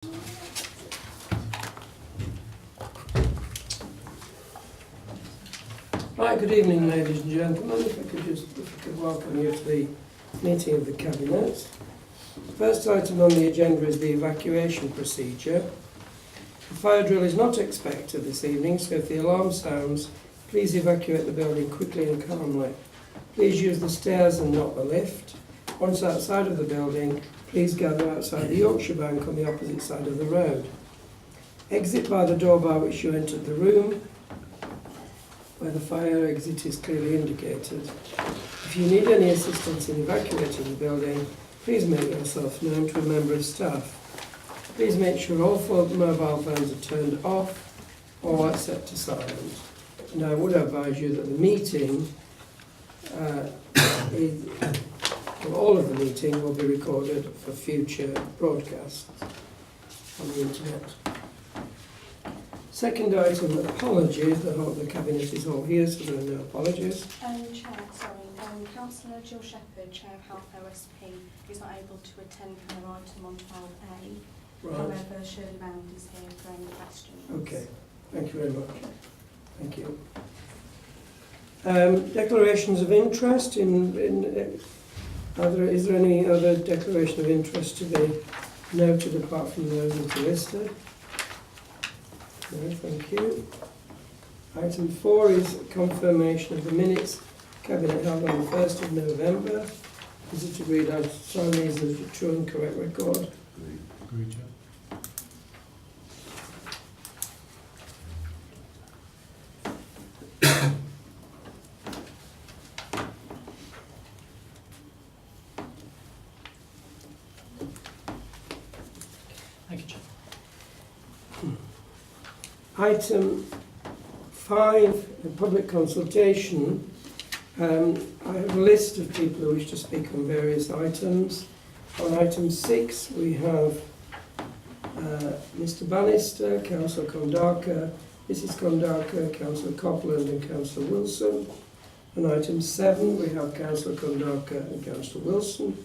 Right, good evening, ladies and gentlemen. If I could welcome you to the meeting of the Cabinet. The first item on the agenda is the evacuation procedure. The fire drill is not expected this evening, so if the alarm sounds, please evacuate the building quickly and calmly. Please use the stairs and not the lift. Once outside of the building, please gather outside the Yorkshire Bank on the opposite side of the road. Exit by the door by which you entered the room, where the fire exit is clearly indicated. If you need any assistance in evacuating the building, please make yourself known to a member of staff. Please make sure all mobile phones are turned off or set to silent. And I would advise you that the meeting, all of the meeting will be recorded for future broadcasts on the internet. Second item, apologies. I hope the Cabinet is all here, so there are no apologies. Chair, Councillor Jill Shepherd, Chair of Health OSP, is not able to attend for her item on 12A. Right. However, Shirley Round is here for any questions. Okay, thank you very much. Thank you. Declarations of interest. Is there any other declaration of interest to be noted apart from those that are listed? No, thank you. Item 4 is confirmation of the minutes Cabinet held on the 1st of November. Is it agreed I sign these as a true and correct record? Agreed, Chair. Thank you, Chair. Item 5, the public consultation. I have a list of people who wish to speak on various items. On item 6, we have Mr Bannister, Councillor Kondaka, Mrs Kondaka, Councillor Copland and Councillor Wilson. On item 7, we have Councillor Kondaka and Councillor Wilson.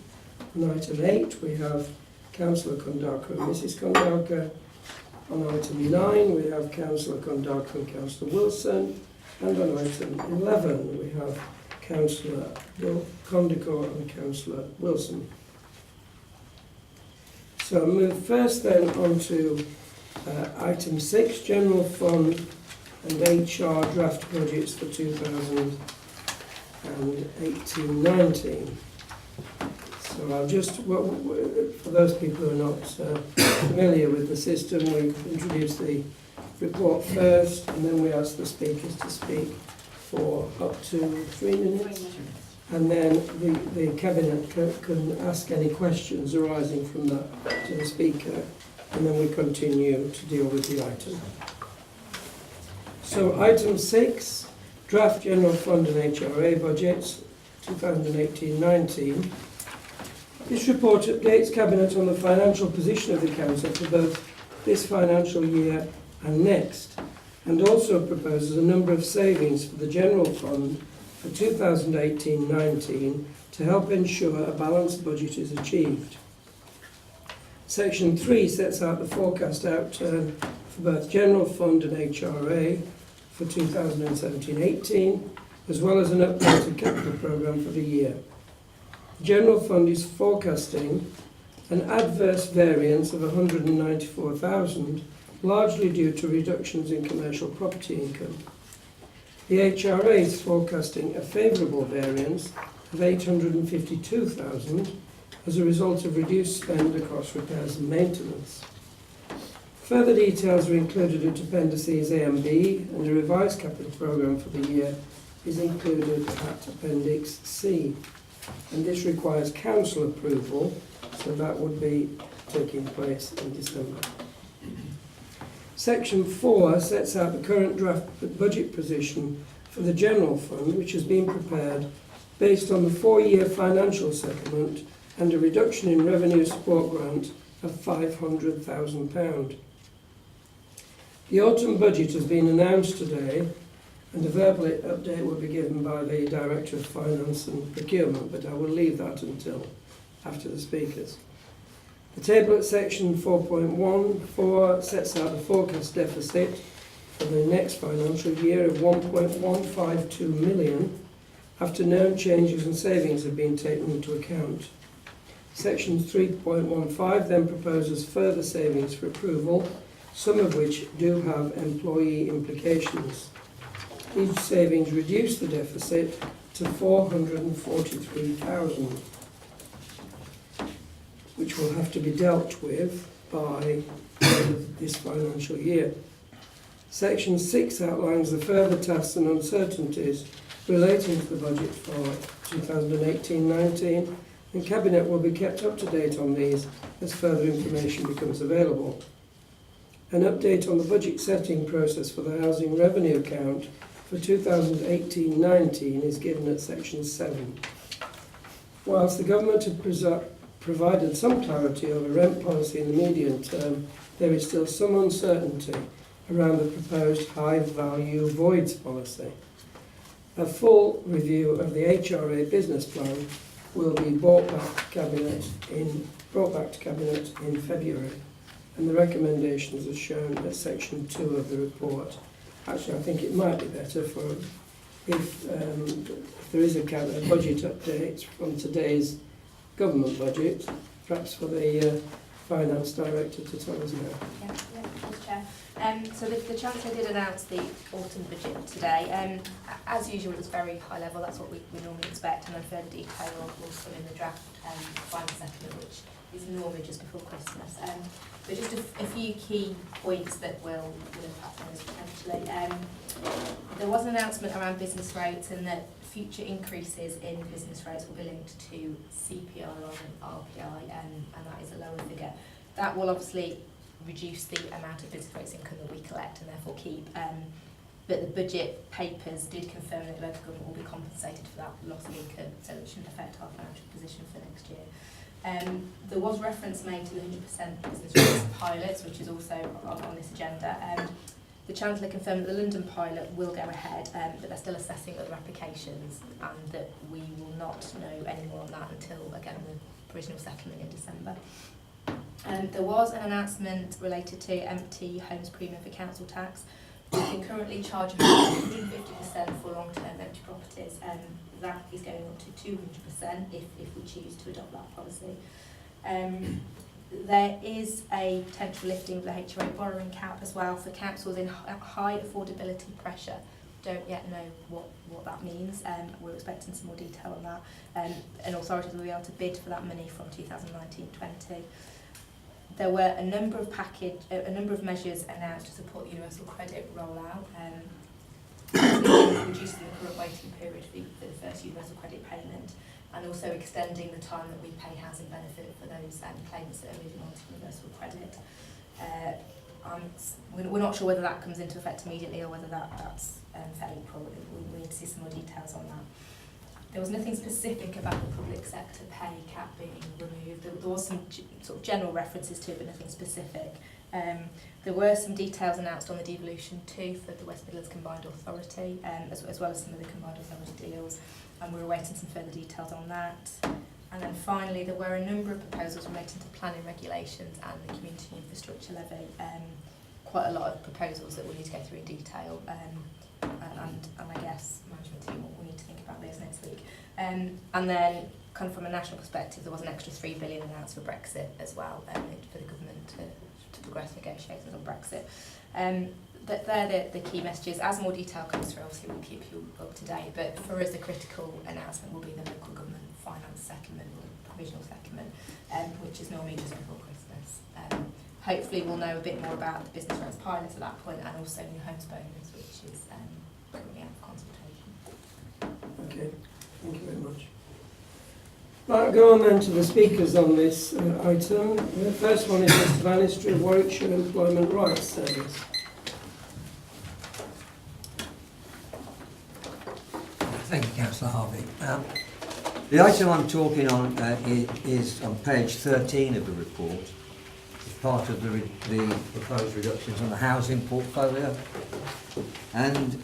On item 8, we have Councillor Kondaka and Mrs Kondaka. On item 9, we have Councillor Kondaka and Councillor Wilson. And on item 11, we have Councillor Kondaka and Councillor Wilson. So I'll move first then on to item 6, General Fund and HR Draft Budgets for 2018-19. So I'll just, for those people who are not familiar with the system, we introduce the report first, and then we ask the speakers to speak for up to 3 minutes. And then the Cabinet can ask any questions arising from that to the speaker, and then we continue to deal with the item. So item 6, Draft General Fund and HRA Budgets 2018-19. This report updates Cabinet on the financial position of the Council for both this financial year and next, and also proposes a number of savings for the General Fund for 2018-19 to help ensure a balanced budget is achieved. Section 3 sets out the forecast outturn for both General Fund and HRA for 2017-18, as well as an updated capital programme for the year. The General Fund is forecasting an adverse variance of 194,000, largely due to reductions in commercial property income. The HRA is forecasting a favourable variance of 852,000 as a result of reduced spend across repairs and maintenance. Further details are included at Appendices A and B, and the revised capital programme for the year is included at Appendix C. And this requires Council approval, so that would be taking place in December. Section 4 sets out the current draft budget position for the General Fund, which has been prepared based on the 4-year financial settlement and a reduction in revenue support grant of £500,000. The autumn budget has been announced today, and a verbal update will be given by the Director of Finance and Procurement, but I will leave that until after the speakers. The table at section 4.14 sets out the forecast deficit for the next financial year of 1.152 million after known changes and savings have been taken into account. Section 3.15 then proposes further savings for approval, some of which do have employee implications. These savings reduce the deficit to 443,000, which will have to be dealt with by the end of this financial year. Section 6 outlines the further tasks and uncertainties relating to the budget for 2018-19, and Cabinet will be kept up to date on these as further information becomes available. An update on the budget setting process for the housing revenue account for 2018-19 is given at section 7. Whilst the government had provided some clarity over rent policy in the medium term, there is still some uncertainty around the proposed high-value voids policy. A full review of the HRA business plan will be brought back to Cabinet in February, and the recommendations are shown at section 2 of the report. Actually, I think it might be better for if there is a budget update from today's government budget, perhaps for the Finance Director to tell us now. Mr. Chair. So the Chancellor did announce the autumn budget today. As usual, it was very high level. That's what we normally expect, and then further detail will come in the draft final settlement, which is normally just before Christmas. But just a few key points that will impact on this potentially. There was an announcement around business rates, and that future increases in business rates will be linked to CPI rather than RPI, and that is a lower figure. That will obviously reduce the amount of business rates income that we collect and therefore keep. But the budget papers did confirm that the local government will be compensated for that loss of income, so it shouldn't affect our financial position for next year. There was reference made to the 100% business rates pilots, which is also on this agenda. The Chancellor confirmed that the London pilot will go ahead, but they're still assessing other applications, and that we will not know any more on that until, again, the provisional settlement in December. There was an announcement related to empty homes premium for council tax. We can currently charge 150% for long-term empty properties, and that is going up to 200% if we choose to adopt that policy. There is a potential lifting of the HRA borrowing cap as well for councils in high affordability pressure. Don't yet know what that means. We're expecting some more detail on that. And authorities will be able to bid for that money from 2019-20. There were a number of measures announced to support the universal credit rollout, reducing the current waiting period for the first universal credit payment, and also extending the time that we pay housing benefit for those claimants that are moving on to universal credit. We're not sure whether that comes into effect immediately or whether that's for April. We need to see some more details on that. There was nothing specific about the public sector pay cap being removed. There was some sort of general references to it, but nothing specific. There were some details announced on the devolution too for the West Midlands Combined Authority, as well as some of the Combined Authority deals, and we're awaiting some further details on that. And then finally, there were a number of proposals relating to planning regulations and the community infrastructure levy. Quite a lot of proposals that we need to go through in detail, and I guess management team will need to think about those next week. And then, kind of from a national perspective, there was an extra $3 billion announced for Brexit as well, for the government to progress negotiations on Brexit. But they're the key messages. As more detail comes through, obviously we'll keep you up to date. But for us, the critical announcement will be the local government finance settlement, or provisional settlement, which is normally just before Christmas. Hopefully we'll know a bit more about the business rates pilot at that point, and also new homes bonus, which is currently out for consultation. Okay, thank you very much. Right, go on then to the speakers on this item. The first one is Mr Bannister of Warwickshire Employment Rights Service. Thank you, Councillor Harvey. The item I'm talking on is on page 13 of the report. It's part of the proposed reductions on the housing portfolio. And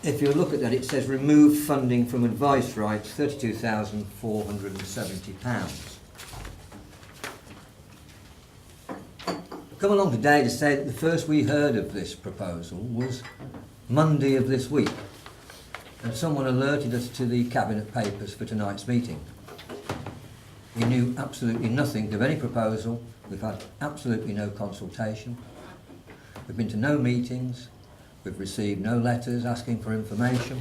if you look at that, it says remove funding from advice rights, £32,470. come along today to say that the first we heard of this proposal was Monday of this week, and someone alerted us to the Cabinet papers for tonight's meeting. We knew absolutely nothing of any proposal. We've had absolutely no consultation. We've been to no meetings. We've received no letters asking for information.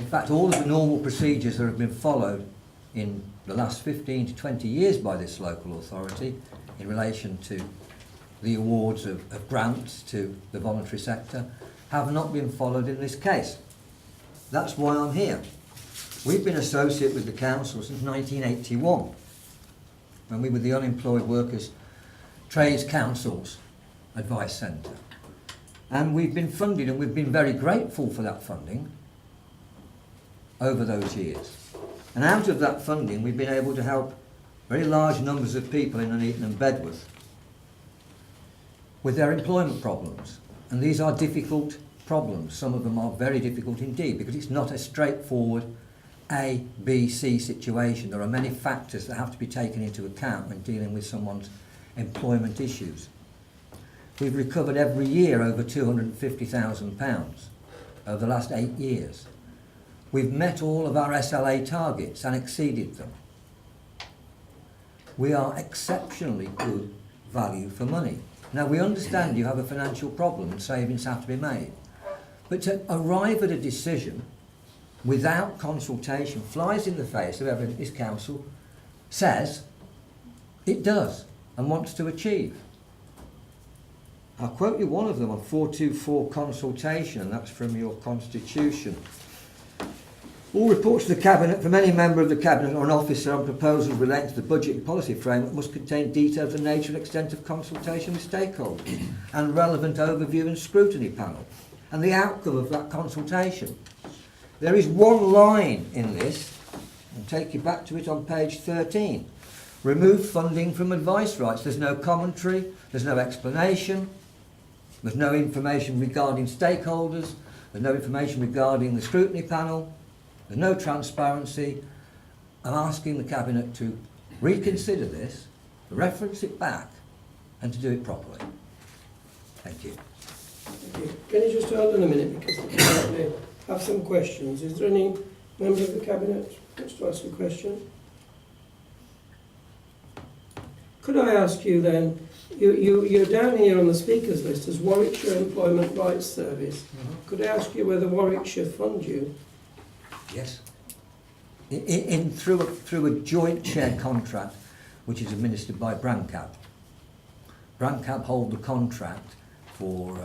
In fact, all of the normal procedures that have been followed in the last 15 to 20 years by this local authority in relation to the awards of grants to the voluntary sector have not been followed in this case. That's why I'm here. We've been associate with the council since 1981, when we were the Unemployed Workers Trades Council's Advice Centre. And we've been funded, and we've been very grateful for that funding over those years. And out of that funding, we've been able to help very large numbers of people in Nuneaton and Bedworth with their employment problems. And these are difficult problems. Some of them are very difficult indeed, because it's not a straightforward A, B, C situation. There are many factors that have to be taken into account when dealing with someone's employment issues. We've recovered every year over £250,000 over the last 8 years. We've met all of our SLA targets and exceeded them. We are exceptionally good value for money. Now, we understand you have a financial problem and savings have to be made. But to arrive at a decision without consultation flies in the face of everything this council says it does and wants to achieve. I'll quote you one of them on 424 consultation, and that's from your constitution. All reports to the Cabinet from any member of the Cabinet or an officer on proposals relating to the budget and policy framework must contain details of the nature and extent of consultation with stakeholders and relevant overview and scrutiny panel and the outcome of that consultation. There is one line in this, I'll take you back to it on page 13. Remove funding from advice rights. There's no commentary, there's no explanation, there's no information regarding stakeholders, there's no information regarding the scrutiny panel, there's no transparency. I'm asking the Cabinet to reconsider this, to reference it back, and to do it properly. Thank you. Thank you. Can you just hold on a minute, because the Cabinet may have some questions. Is there any member of the Cabinet who wants to ask a question? Could I ask you then, you're down here on the speakers list as Warwickshire Employment Rights Service. Could I ask you whether Warwickshire fund you? Yes. Through a joint share contract which is administered by BRANCAB. BRANCAB hold the contract for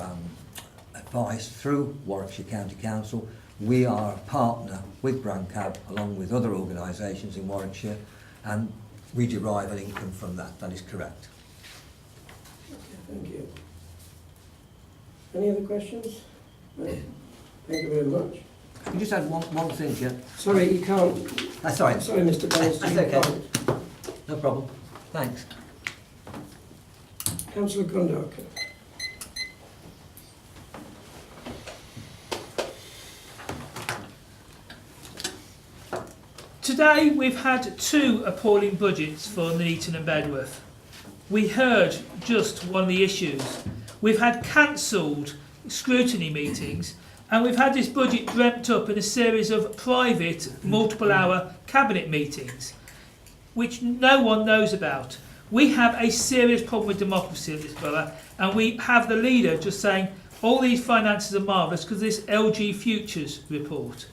advice through Warwickshire County Council. We are a partner with BRANCAB along with other organisations in Warwickshire, and we derive an income from that. That is correct. Okay, thank you. Any other questions? No. Thank you very much. You just had one thing, Chair. Sorry, you can't. Sorry. Sorry, Mr. Bannister. That's you okay. can't. No problem. Thanks. Councillor Kondarka. Today we've had two appalling budgets for Nuneaton and Bedworth. We heard just one of the issues. We've had cancelled scrutiny meetings, and we've had this budget dreamt up in a series of private, multiple-hour cabinet meetings, which no one knows about. We have a serious problem with democracy in this borough, and we have the leader just saying all these finances are marvellous because of this LG Futures report.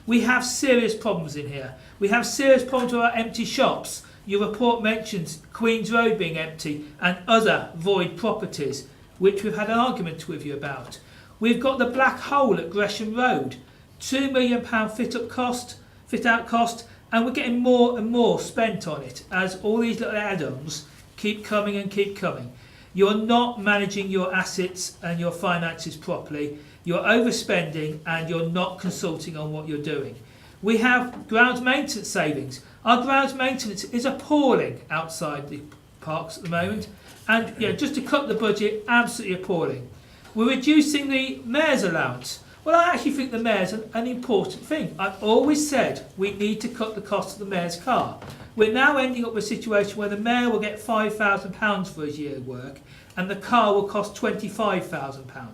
We have serious problems in here. We have serious problems with our empty shops. Your report mentions Queen's Road being empty and other void properties, which we've had an argument with you about. We've got the black hole at Gresham Road, £2 million fit out cost, and we're getting more and more spent on it as all these little add-ons keep coming and keep coming. You're not managing your assets and your finances properly. You're overspending and you're not consulting on what you're doing. We have grounds maintenance savings. Our grounds maintenance is appalling outside the parks at the moment. And just to cut the budget, absolutely appalling. We're reducing the mayor's allowance. Well, I actually think the mayor's an important thing. I've always said we need to cut the cost of the mayor's car. We're now ending up with a situation where the mayor will get £5,000 for his year's work and the car will cost £25,000.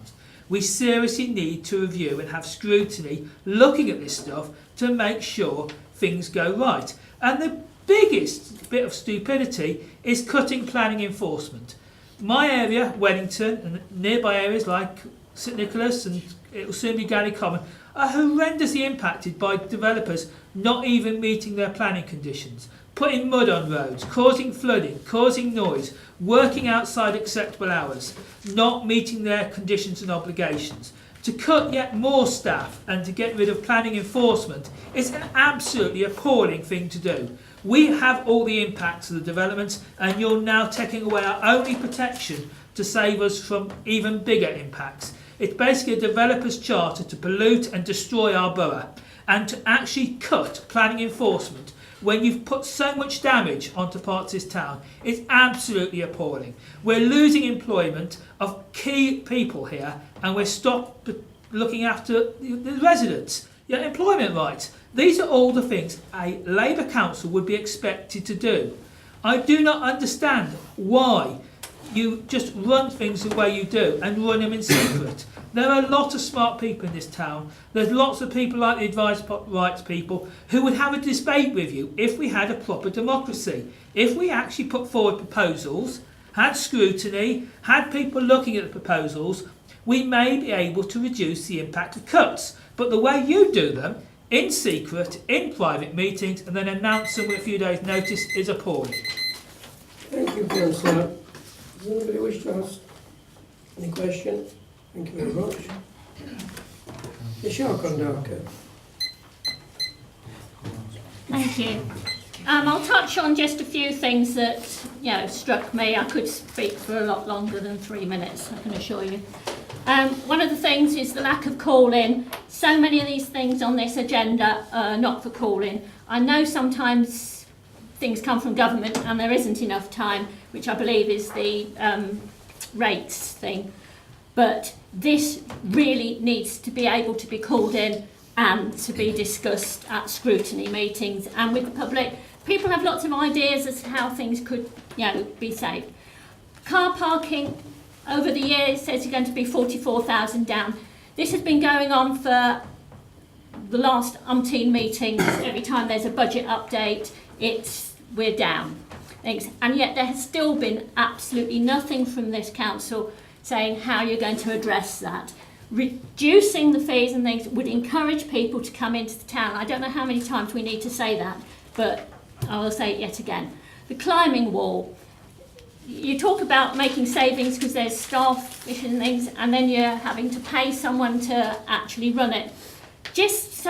We seriously need to review and have scrutiny looking at this stuff to make sure things go right. And the biggest bit of stupidity is cutting planning enforcement. My area, Wellington, and nearby areas like St Nicholas and it will soon be Galley Common, are horrendously impacted by developers not even meeting their planning conditions, putting mud on roads, causing flooding, causing noise, working outside acceptable hours, not meeting their conditions and obligations. To cut yet more staff and to get rid of planning enforcement is an absolutely appalling thing to do. We have all the impacts of the developments and you're now taking away our only protection to save us from even bigger impacts. It's basically a developer's charter to pollute and destroy our borough and to actually cut planning enforcement when you've put so much damage onto parts of this town. It's absolutely appalling. We're losing employment of key people here and we're stopped looking after the residents. Yeah, employment rights. These are all the things a Labour council would be expected to do. I do not understand why you just run things the way you do and run them in secret. There are a lot of smart people in this town. There's lots of people like the advice rights people who would have a debate with you if we had a proper democracy. If we actually put forward proposals, had scrutiny, had people looking at the proposals, we may be able to reduce the impact of cuts. But the way you do them, in secret, in private meetings, and then announce them with a few days' notice is appalling. Thank you, Councillor. Does anybody wish to ask any question? Thank you very much. Michelle Kondaka. Thank you. I'll touch on just a few things that struck me. I could speak for a lot longer than 3 minutes, I can assure you. One of the things is the lack of call-in. So many of these things on this agenda are not for call-in. I know sometimes things come from government and there isn't enough time, which I believe is the rates thing. But this really needs to be able to be called in and to be discussed at scrutiny meetings and with the public. People have lots of ideas as to how things could be saved. Car parking, over the years, says you're going to be 44,000 down. This has been going on for the last umpteen meetings. Every time there's a budget update, we're down. Thanks. And yet there has still been absolutely nothing from this council saying how you're going to address that. Reducing the fees and things would encourage people to come into the town. I don't know how many times we need to say that, but I will say it yet again. The climbing wall. You talk about making savings because there's staff issues and things, and then you're having to pay someone to actually run it. Just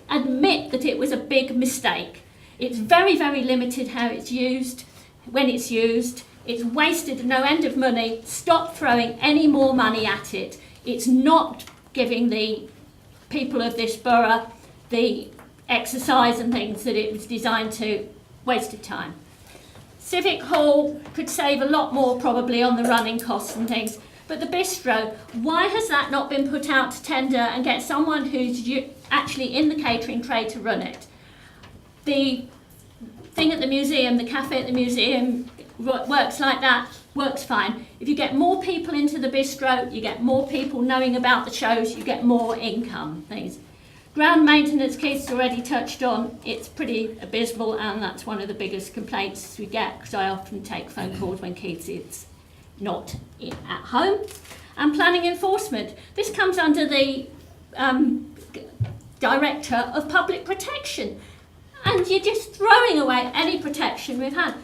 admit that it was a big mistake. It's very, very limited how it's used, when it's used. It's wasted no end of money. Stop throwing any more money at it. It's not giving the people of this borough the exercise and things that it was designed to. Wasted time. Civic Hall could save a lot more probably on the running costs and things. But the bistro, why has that not been put out to tender and get someone who's actually in the catering trade to run it? The thing at the museum, the cafe at the museum, works like that, works fine. If you get more people into the bistro, you get more people knowing about the shows, you get more income, things. Ground maintenance, Keith's already touched on, it's pretty abysmal and that's one of the biggest complaints we get because I often take phone calls when Keith is not at home. And planning enforcement, this comes under the Director of Public Protection and you're just throwing away any protection we've had.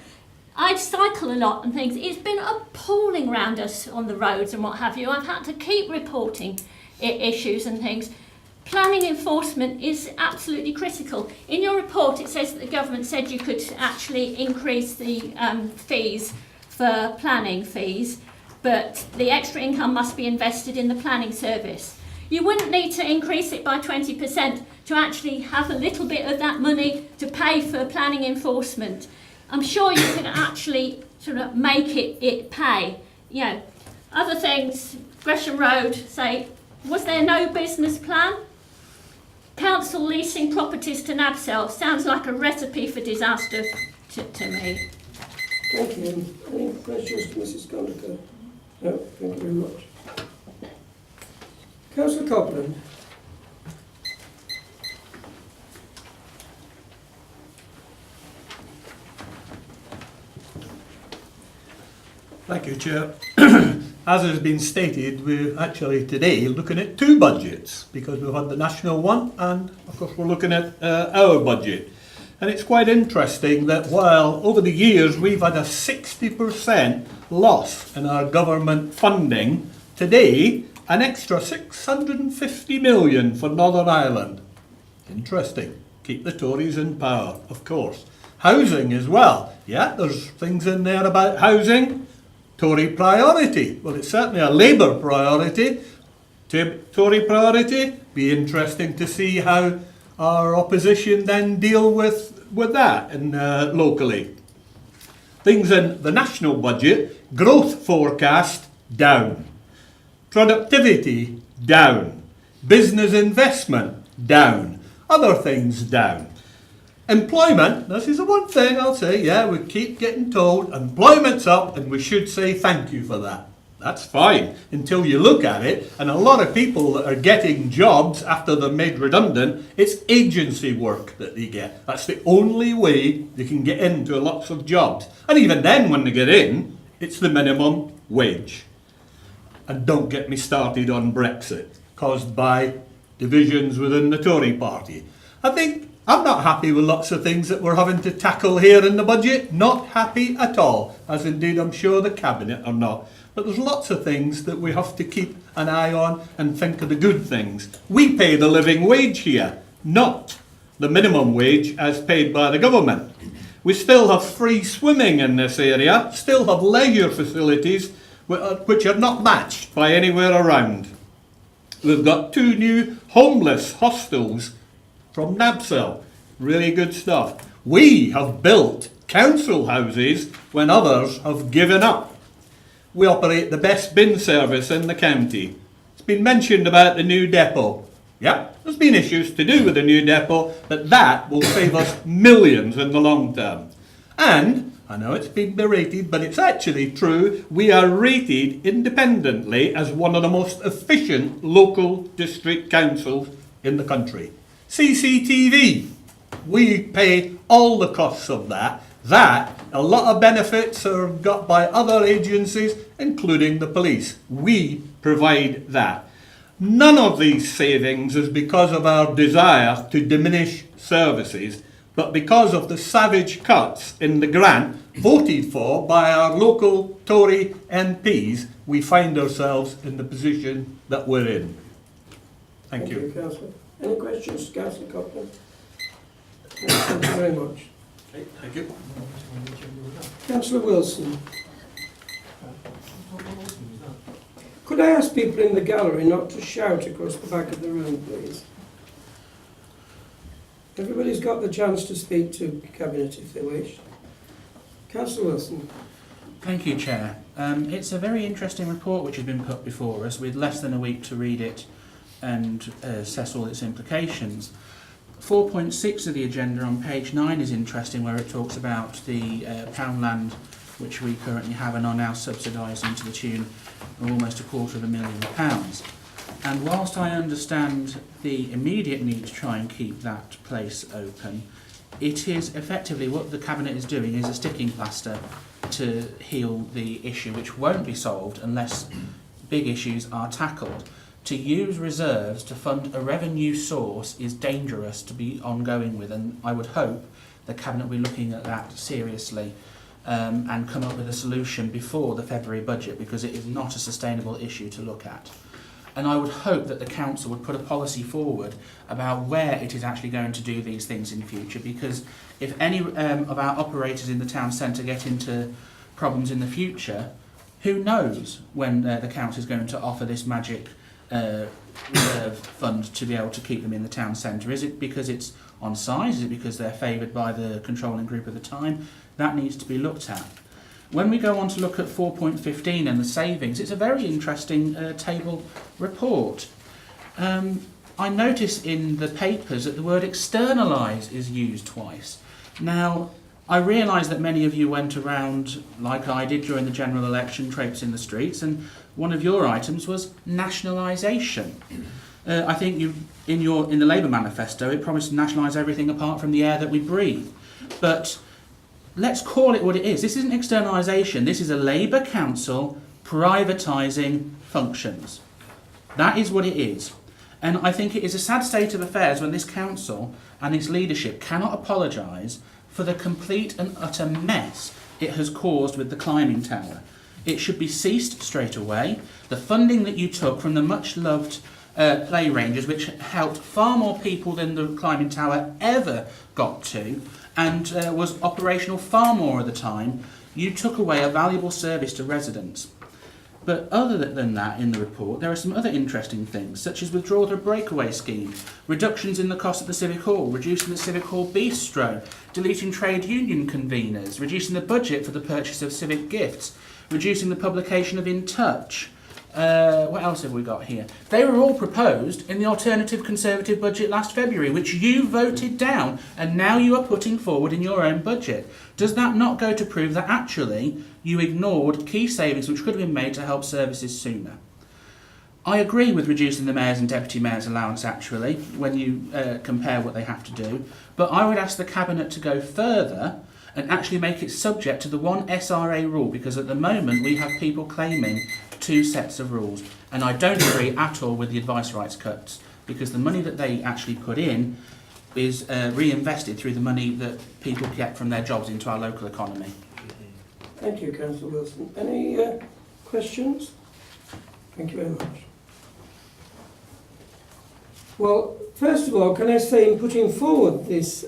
I cycle a lot and things. It's been appalling around us on the roads and what have you. I've had to keep reporting issues and things. Planning enforcement is absolutely critical. In your report, it says that the government said you could actually increase the fees for planning fees, but the extra income must be invested in the planning service. You wouldn't need to increase it by 20% to actually have a little bit of that money to pay for planning enforcement. I'm sure you can actually sort of make it pay. Other things, Gresham Road, say, Was there no business plan? Council leasing properties to NABCEL sounds like a recipe for disaster to me. Thank you. Any questions to Mrs. Conacher? No, thank you very much. Councillor Copland. Thank you, Chair. As has been stated, we're actually today looking at two budgets because we've had the national one and of course we're looking at our budget. And it's quite interesting that while over the years we've had a 60% loss in our government funding, today an extra 650 million for Northern Ireland. Interesting. Keep the Tories in power, of course. Housing as well. Yeah, there's things in there about housing. Tory priority. Well, it's certainly a Labour priority. Tory priority. Be interesting to see how our opposition then deal with that in, locally. Things in the national budget. Growth forecast down. Productivity down. Business investment down. Other things down. Employment, this is the one thing I'll say, yeah, we keep getting told employment's up and we should say thank you for that. That's fine until you look at it, and a lot of people that are getting jobs after they're made redundant, it's agency work that they get. That's the only way they can get into lots of jobs. And even then when they get in, it's the minimum wage. And don't get me started on Brexit, caused by divisions within the Tory party. I'm not happy with lots of things that we're having to tackle here in the budget. Not happy at all, as indeed I'm sure the Cabinet are not. But there's lots of things that we have to keep an eye on and think of the good things. We pay the living wage here, not the minimum wage as paid by the government. We still have free swimming in this area, still have leisure facilities which are not matched by anywhere around. We've got 2 new homeless hostels from NABCEL. Really good stuff. We have built council houses when others have given up. We operate the best bin service in the county. It's been mentioned about the new depot. Yeah, there's been issues to do with the new depot, but that will save us millions in the long term. And, I know it's been berated, but it's actually true, we are rated independently as one of the most efficient local district councils in the country. CCTV, we pay all the costs of that. A lot of benefits are got by other agencies, including the police. We provide that. None of these savings is because of our desire to diminish services, but because of the savage cuts in the grant voted for by our local Tory MPs, we find ourselves in the position that we're in. Thank you. Councillor. Any questions, Councillor Copland? Thank you very much. Thank you. Councillor Wilson. Could I ask people in the gallery not to shout across the back of the room, please? Everybody's got the chance to speak to Cabinet if they wish. Councillor Wilson. Thank you, Chair. It's a very interesting report which has been put before us with less than a week to read it and assess all its implications. 4.6 of the agenda on page 9 is interesting, where it talks about the Poundland which we currently have and are now subsidising to the tune of almost £250,000. And whilst I understand the immediate need to try and keep that place open, it is effectively what the Cabinet is doing is a sticking plaster to heal the issue, which won't be solved unless big issues are tackled. To use reserves to fund a revenue source is dangerous to be ongoing with, and I would hope the Cabinet will be looking at that seriously and come up with a solution before the February budget, because it is not a sustainable issue to look at. And I would hope that the Council would put a policy forward about where it is actually going to do these things in future, because if any of our operators in the town centre get into problems in the future, who knows when the Council is going to offer this magic reserve fund to be able to keep them in the town centre. Is it because it's on size? Is it because they're favoured by the controlling group at the time? That needs to be looked at. When we go on to look at 4.15 and the savings, it's a very interesting table report. I notice in the papers that the word externalise is used twice. Now, I realise that many of you went around, like I did during the general election, traipsing the streets, and one of your items was nationalisation. I think in the Labour manifesto it promised to nationalise everything apart from the air that we breathe. But let's call it what it is. This isn't externalisation. This is a Labour council privatising functions. That is what it is. And I think it is a sad state of affairs when this council and its leadership cannot apologise for the complete and utter mess it has caused with the climbing tower. It should be ceased straight away. The funding that you took from the much-loved play ranges, which helped far more people than the climbing tower ever got to, and was operational far more of the time, you took away a valuable service to residents. But other than that, in the report, there are some other interesting things, such as withdrawal of a breakaway scheme, reductions in the cost of the Civic Hall, reducing the Civic Hall bistro, deleting trade union conveners, reducing the budget for the purchase of civic gifts, reducing the publication of In Touch. What else have we got here? They were all proposed in the alternative Conservative budget last February, which you voted down, and now you are putting forward in your own budget. Does that not go to prove that actually you ignored key savings which could have been made to help services sooner? I agree with reducing the mayor's and deputy mayor's allowance actually, when you compare what they have to do, but I would ask the Cabinet to go further and actually make it subject to the one SRA rule, because at the moment we have people claiming two sets of rules, and I don't agree at all with the advice rights cuts, because the money that they actually put in is reinvested through the money that people get from their jobs into our local economy. Thank you, Councillor Wilson. Any questions? Thank you very much. Well, first of all, can I say in putting forward this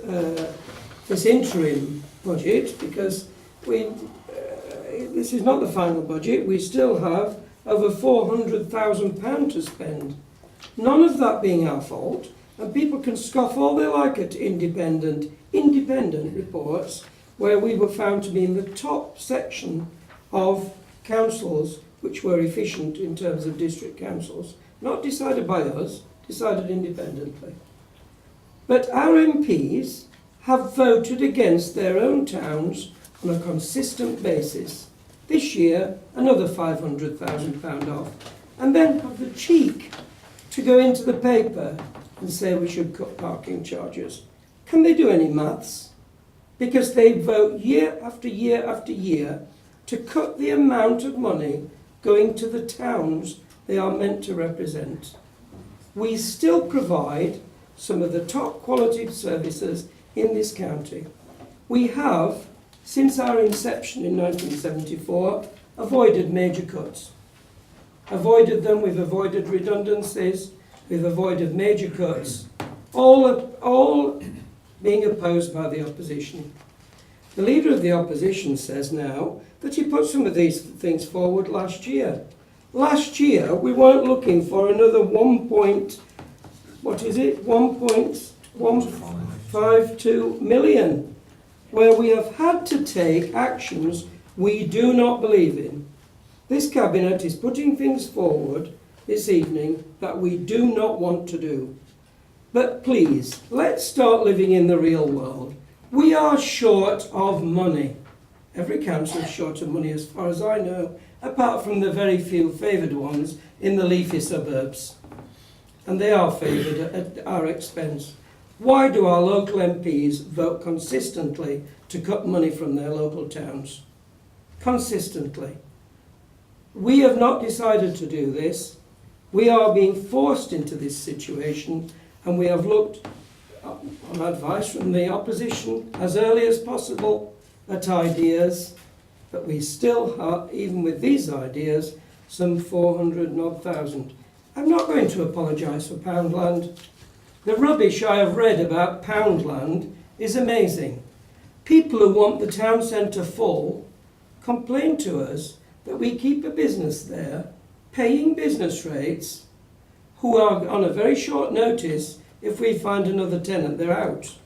this interim budget, because this is not the final budget, we still have over £400,000 to spend. None of that being our fault, and people can scoff all they like at independent reports where we were found to be in the top section of councils which were efficient in terms of district councils, not decided by us, decided independently. But our MPs have voted against their own towns on a consistent basis. This year, another £500,000 off. And then have the cheek to go into the paper and say we should cut parking charges. Can they do any maths? Because they vote year after year after year to cut the amount of money going to the towns they are meant to represent. We still provide some of the top quality services in this county. We have, since our inception in 1974, avoided major cuts. Avoided them, we've avoided redundancies, we've avoided major cuts, all being opposed by the opposition. The Leader of the Opposition says now that he put some of these things forward last year. Last year we weren't looking for another 1.152 million, where we have had to take actions we do not believe in. This Cabinet is putting things forward this evening that we do not want to do. But please, let's start living in the real world. We are short of money. Every council is short of money as far as I know, apart from the very few favoured ones in the leafy suburbs. And they are favoured at our expense. Why do our local MPs vote consistently to cut money from their local towns? Consistently. We have not decided to do this. We are being forced into this situation, and we have looked, on advice from the opposition, as early as possible at ideas, but we still have, even with these ideas, some 400,000. I'm not going to apologise for Poundland. The rubbish I have read about Poundland is amazing. People who want the town centre full complain to us that we keep a business there, paying business rates, who are on a very short notice. If we find another tenant, they're out.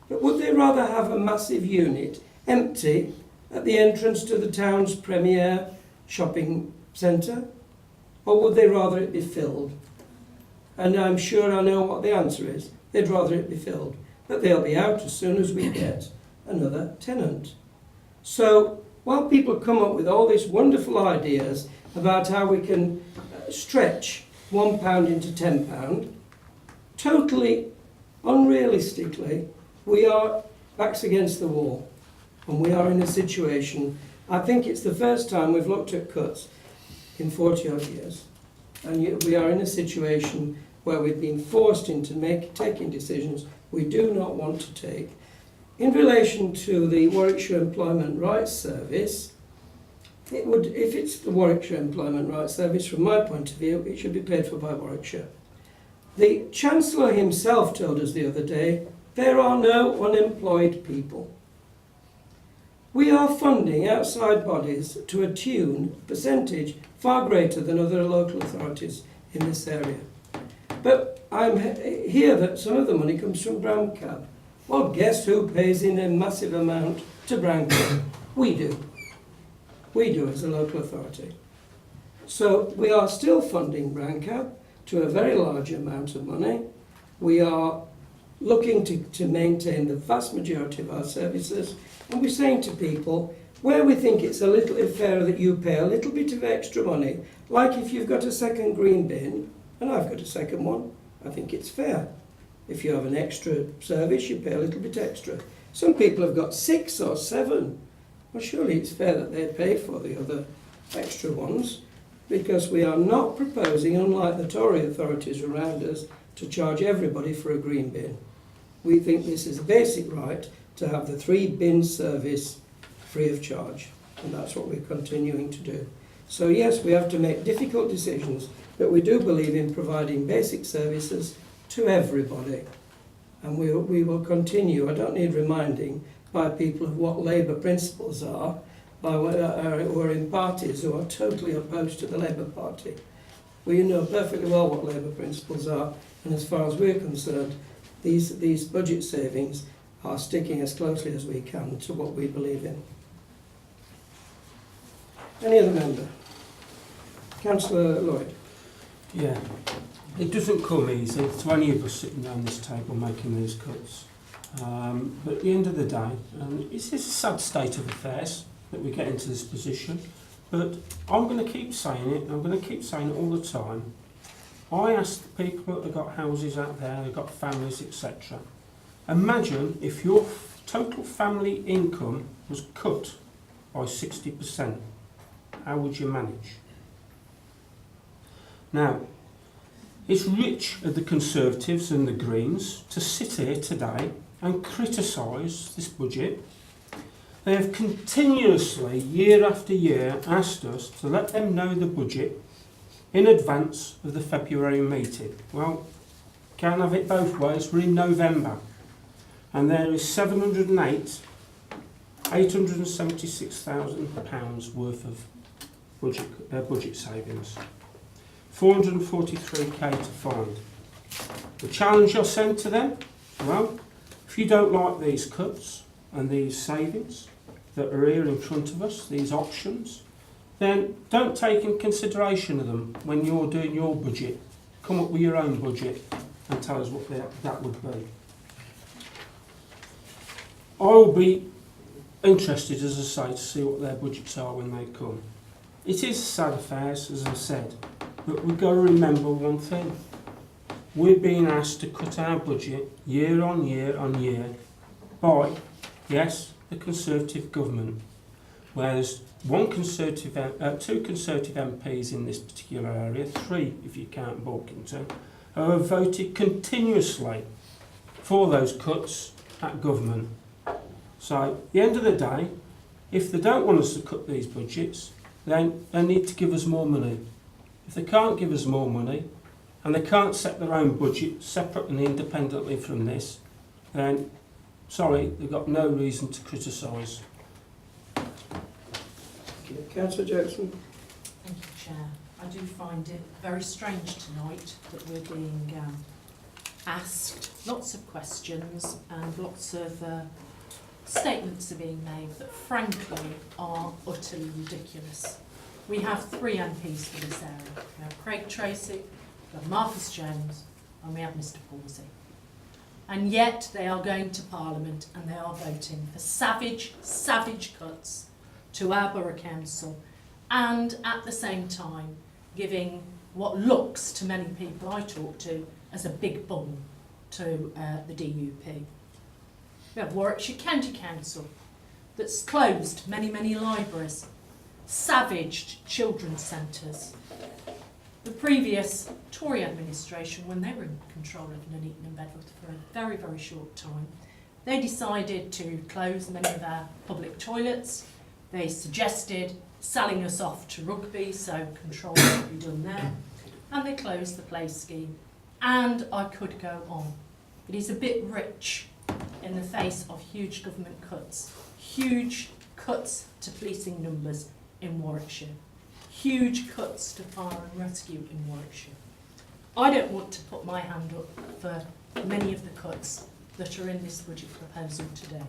But would they rather have a massive unit empty at the entrance to the town's premier shopping centre? Or would they rather it be filled? and I'm sure I know what the answer is. They'd rather it be filled. But they'll be out as soon as we get another tenant. So while people come up with all these wonderful ideas about how we can stretch £1 into £10, totally unrealistically, we are backs against the wall. And we are in a situation, I think it's the first time we've looked at cuts in 40 odd years. And yet we are in a situation where we've been forced into taking decisions we do not want to take. In relation to the Warwickshire Employment Rights Service, it would, if it's the Warwickshire Employment Rights Service, from my point of view, it should be paid for by Warwickshire. The Chancellor himself told us the other day, there are no unemployed people. We are funding outside bodies to a percentage far greater than other local authorities in this area. But I hear that some of the money comes from Brown Cab. Well, guess who pays in a massive amount to Brown Cab? We do. We do as a local authority. So we are still funding Brown Cab to a very large amount of money. We are looking to maintain the vast majority of our services, and we're saying to people, where we think it's a little fairer that you pay a little bit of extra money, like if you've got a second green bin, and I've got a second one, I think it's fair. If you have an extra service, you pay a little bit extra. Some people have got 6 or 7. Well, surely it's fair that they pay for the other extra ones, because we are not proposing, unlike the Tory authorities around us, to charge everybody for a green bin. We think this is a basic right to have the 3-bin service free of charge, and that's what we're continuing to do. So yes, we have to make difficult decisions, but we do believe in providing basic services to everybody, and we will continue. I don't need reminding by people of what Labour principles are, who are in parties who are totally opposed to the Labour Party. We know perfectly well what Labour principles are, and as far as we're concerned, these budget savings are sticking as closely as we can to what we believe in. Any other member? Councillor Lloyd. Yeah, it doesn't come easy to any of us sitting down this table making these cuts. But at the end of the day, it's a sad state of affairs that we get into this position. But I'm going to keep saying it, and I'm going to keep saying it all the time. I ask the people that have got houses out there, they've got families, etc. Imagine if your total family income was cut by 60%. How would you manage? Now, it's rich of the Conservatives and the Greens to sit here today and criticise this budget. They have continuously, year after year, asked us to let them know the budget in advance of the February meeting. Well, can't have it both ways. We're in November, and there is £876,000 worth of budget savings. 443k to find. The challenge I sent to them, well, if you don't like these cuts and these savings that are here in front of us, these options, then don't take in consideration of them when you're doing your budget. Come up with your own budget and tell us what that would be. I will be interested, as I say, to see what their budgets are when they come. It is sad affairs, as I said, but we've got to remember one thing. We're being asked to cut our budget year on year on year by, yes, the Conservative government, whereas two Conservative MPs in this particular area, 3 if you count Borkington, have voted continuously for those cuts at government. So at the end of the day, if they don't want us to cut these budgets, then they need to give us more money. If they can't give us more money, and they can't set their own budget separate and independently from this, then, sorry, they've got no reason to criticise. Councillor Jackson. Thank you, Chair. I do find it very strange tonight that we're being asked lots of questions and lots of statements are being made that frankly are utterly ridiculous. We have 3 MPs for this area. We have Craig Tracy, we have Marcus Jones, and we have Mr Palsy. And yet they are going to Parliament and they are voting for savage, savage cuts to our Borough Council, and at the same time giving what looks to many people I talk to as a big bum to the DUP. We have Warwickshire County Council that's closed many, many libraries, savaged children's centres. The previous Tory administration, when they were in control of Nuneaton and Bedworth for a very, very short time, they decided to close many of our public toilets. They suggested selling us off to rugby, so control would be done there. And they closed the play scheme. And I could go on. It is a bit rich in the face of huge government cuts. Huge cuts to policing numbers in Warwickshire. Huge cuts to fire and rescue in Warwickshire. I don't want to put my hand up for many of the cuts that are in this budget proposal today,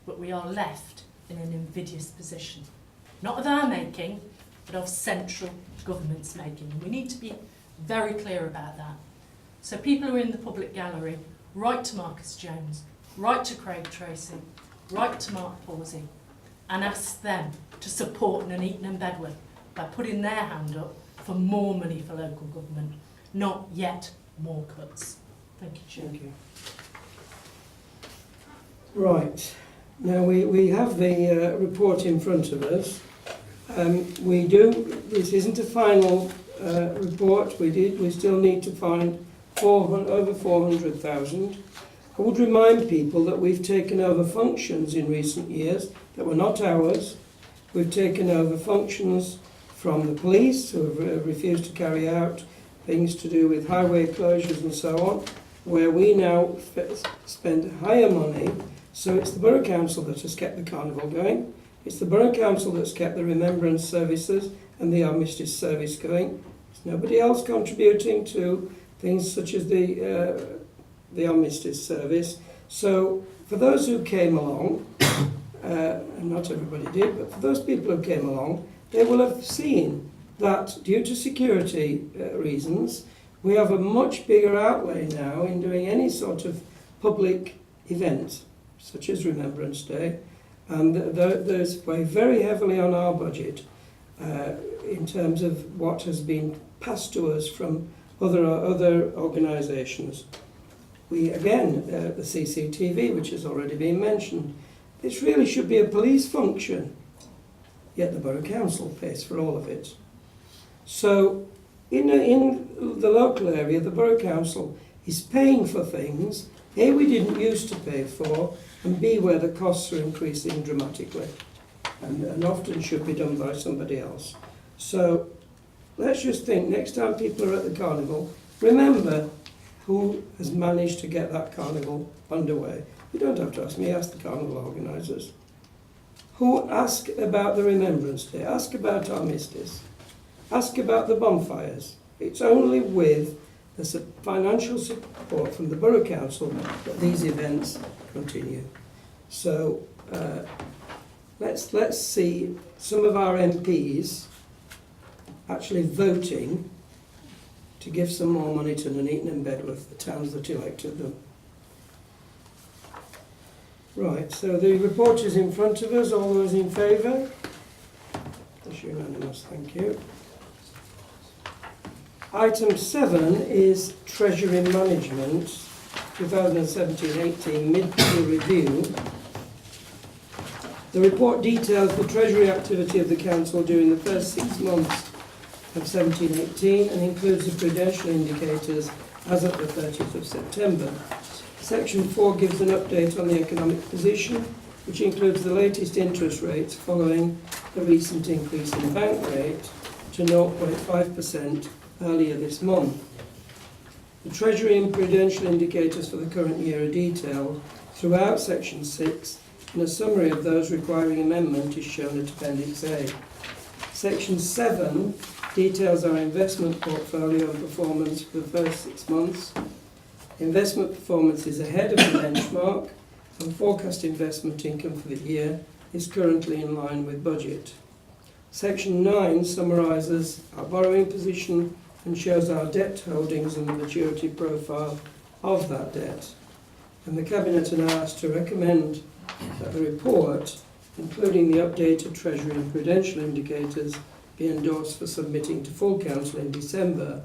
but we are left in an invidious position, not of our making, but of central government's making. And we need to be very clear about that. So people who are in the public gallery, write to Marcus Jones, write to Craig Tracy, write to Mark Palsy, and ask them to support Nuneaton and Bedworth by putting their hand up for more money for local government, not yet more cuts. Thank you, Chair. Thank you. Right. Now we have the report in front of us. This isn't a final report. We still need to find over 400,000. I would remind people that we've taken over functions in recent years that were not ours. We've taken over functions from the police, who have refused to carry out things to do with highway closures and so on, where we now spend higher money. So it's the Borough Council that has kept the carnival going. It's the Borough Council that's kept the remembrance services and the armistice service going. There's nobody else contributing to things such as the armistice service. So for those who came along, and not everybody did, but for those people who came along, they will have seen that due to security reasons, we have a much bigger outlay now in doing any sort of public event, such as Remembrance Day, and there's weigh very heavily on our budget in terms of what has been passed to us from other organisations. We again, the CCTV, which has already been mentioned, this really should be a police function, yet the Borough Council pays for all of it. So in the local area, the Borough Council is paying for things, A, we didn't used to pay for, and B, where the costs are increasing dramatically and often should be done by somebody else. So let's just think, next time people are at the carnival, remember who has managed to get that carnival underway. You don't have to ask me, ask the carnival organisers. Who ask about the Remembrance Day, ask about Armistice, ask about the bonfires. It's only with the financial support from the Borough Council that these events continue. So let's see some of our MPs actually voting to give some more money to Nuneaton and Bedworth, the towns that elected them. Right, so the report is in front of us. All those in favour? That's unanimous, thank you. Item 7 is Treasury Management, 2017-18 mid-year review. The report details the Treasury activity of the Council during the first 6 months of 17-18 and includes the prudential indicators as at the 30th of September. Section 4 gives an update on the economic position, which includes the latest interest rates following the recent increase in the bank rate to 0.5% earlier this month. The Treasury and prudential indicators for the current year are detailed throughout Section 6, and a summary of those requiring amendment is shown at Appendix A. Section 7 details our investment portfolio and performance for the first 6 months. Investment performance is ahead of the benchmark, and forecast investment income for the year is currently in line with budget. Section 9 summarises our borrowing position and shows our debt holdings and the maturity profile of that debt. And the Cabinet are now asked to recommend that the report, including the updated Treasury and Prudential indicators, be endorsed for submitting to full Council in December,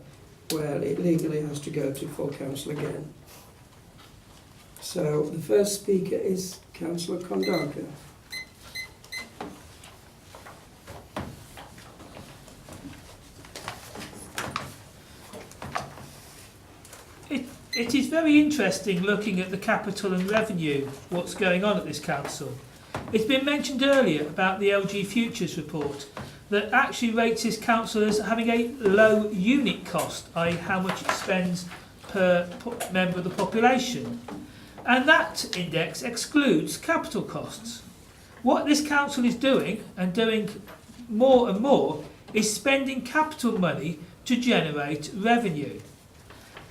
where it legally has to go to full Council again. So the first speaker is Councillor Kondaka. It is very interesting looking at the capital and revenue, what's going on at this council. It's been mentioned earlier about the LG Futures report that actually rates this council as having a low unit cost, i.e. how much it spends per member of the population. And that index excludes capital costs. What this council is doing, and doing more and more, is spending capital money to generate revenue.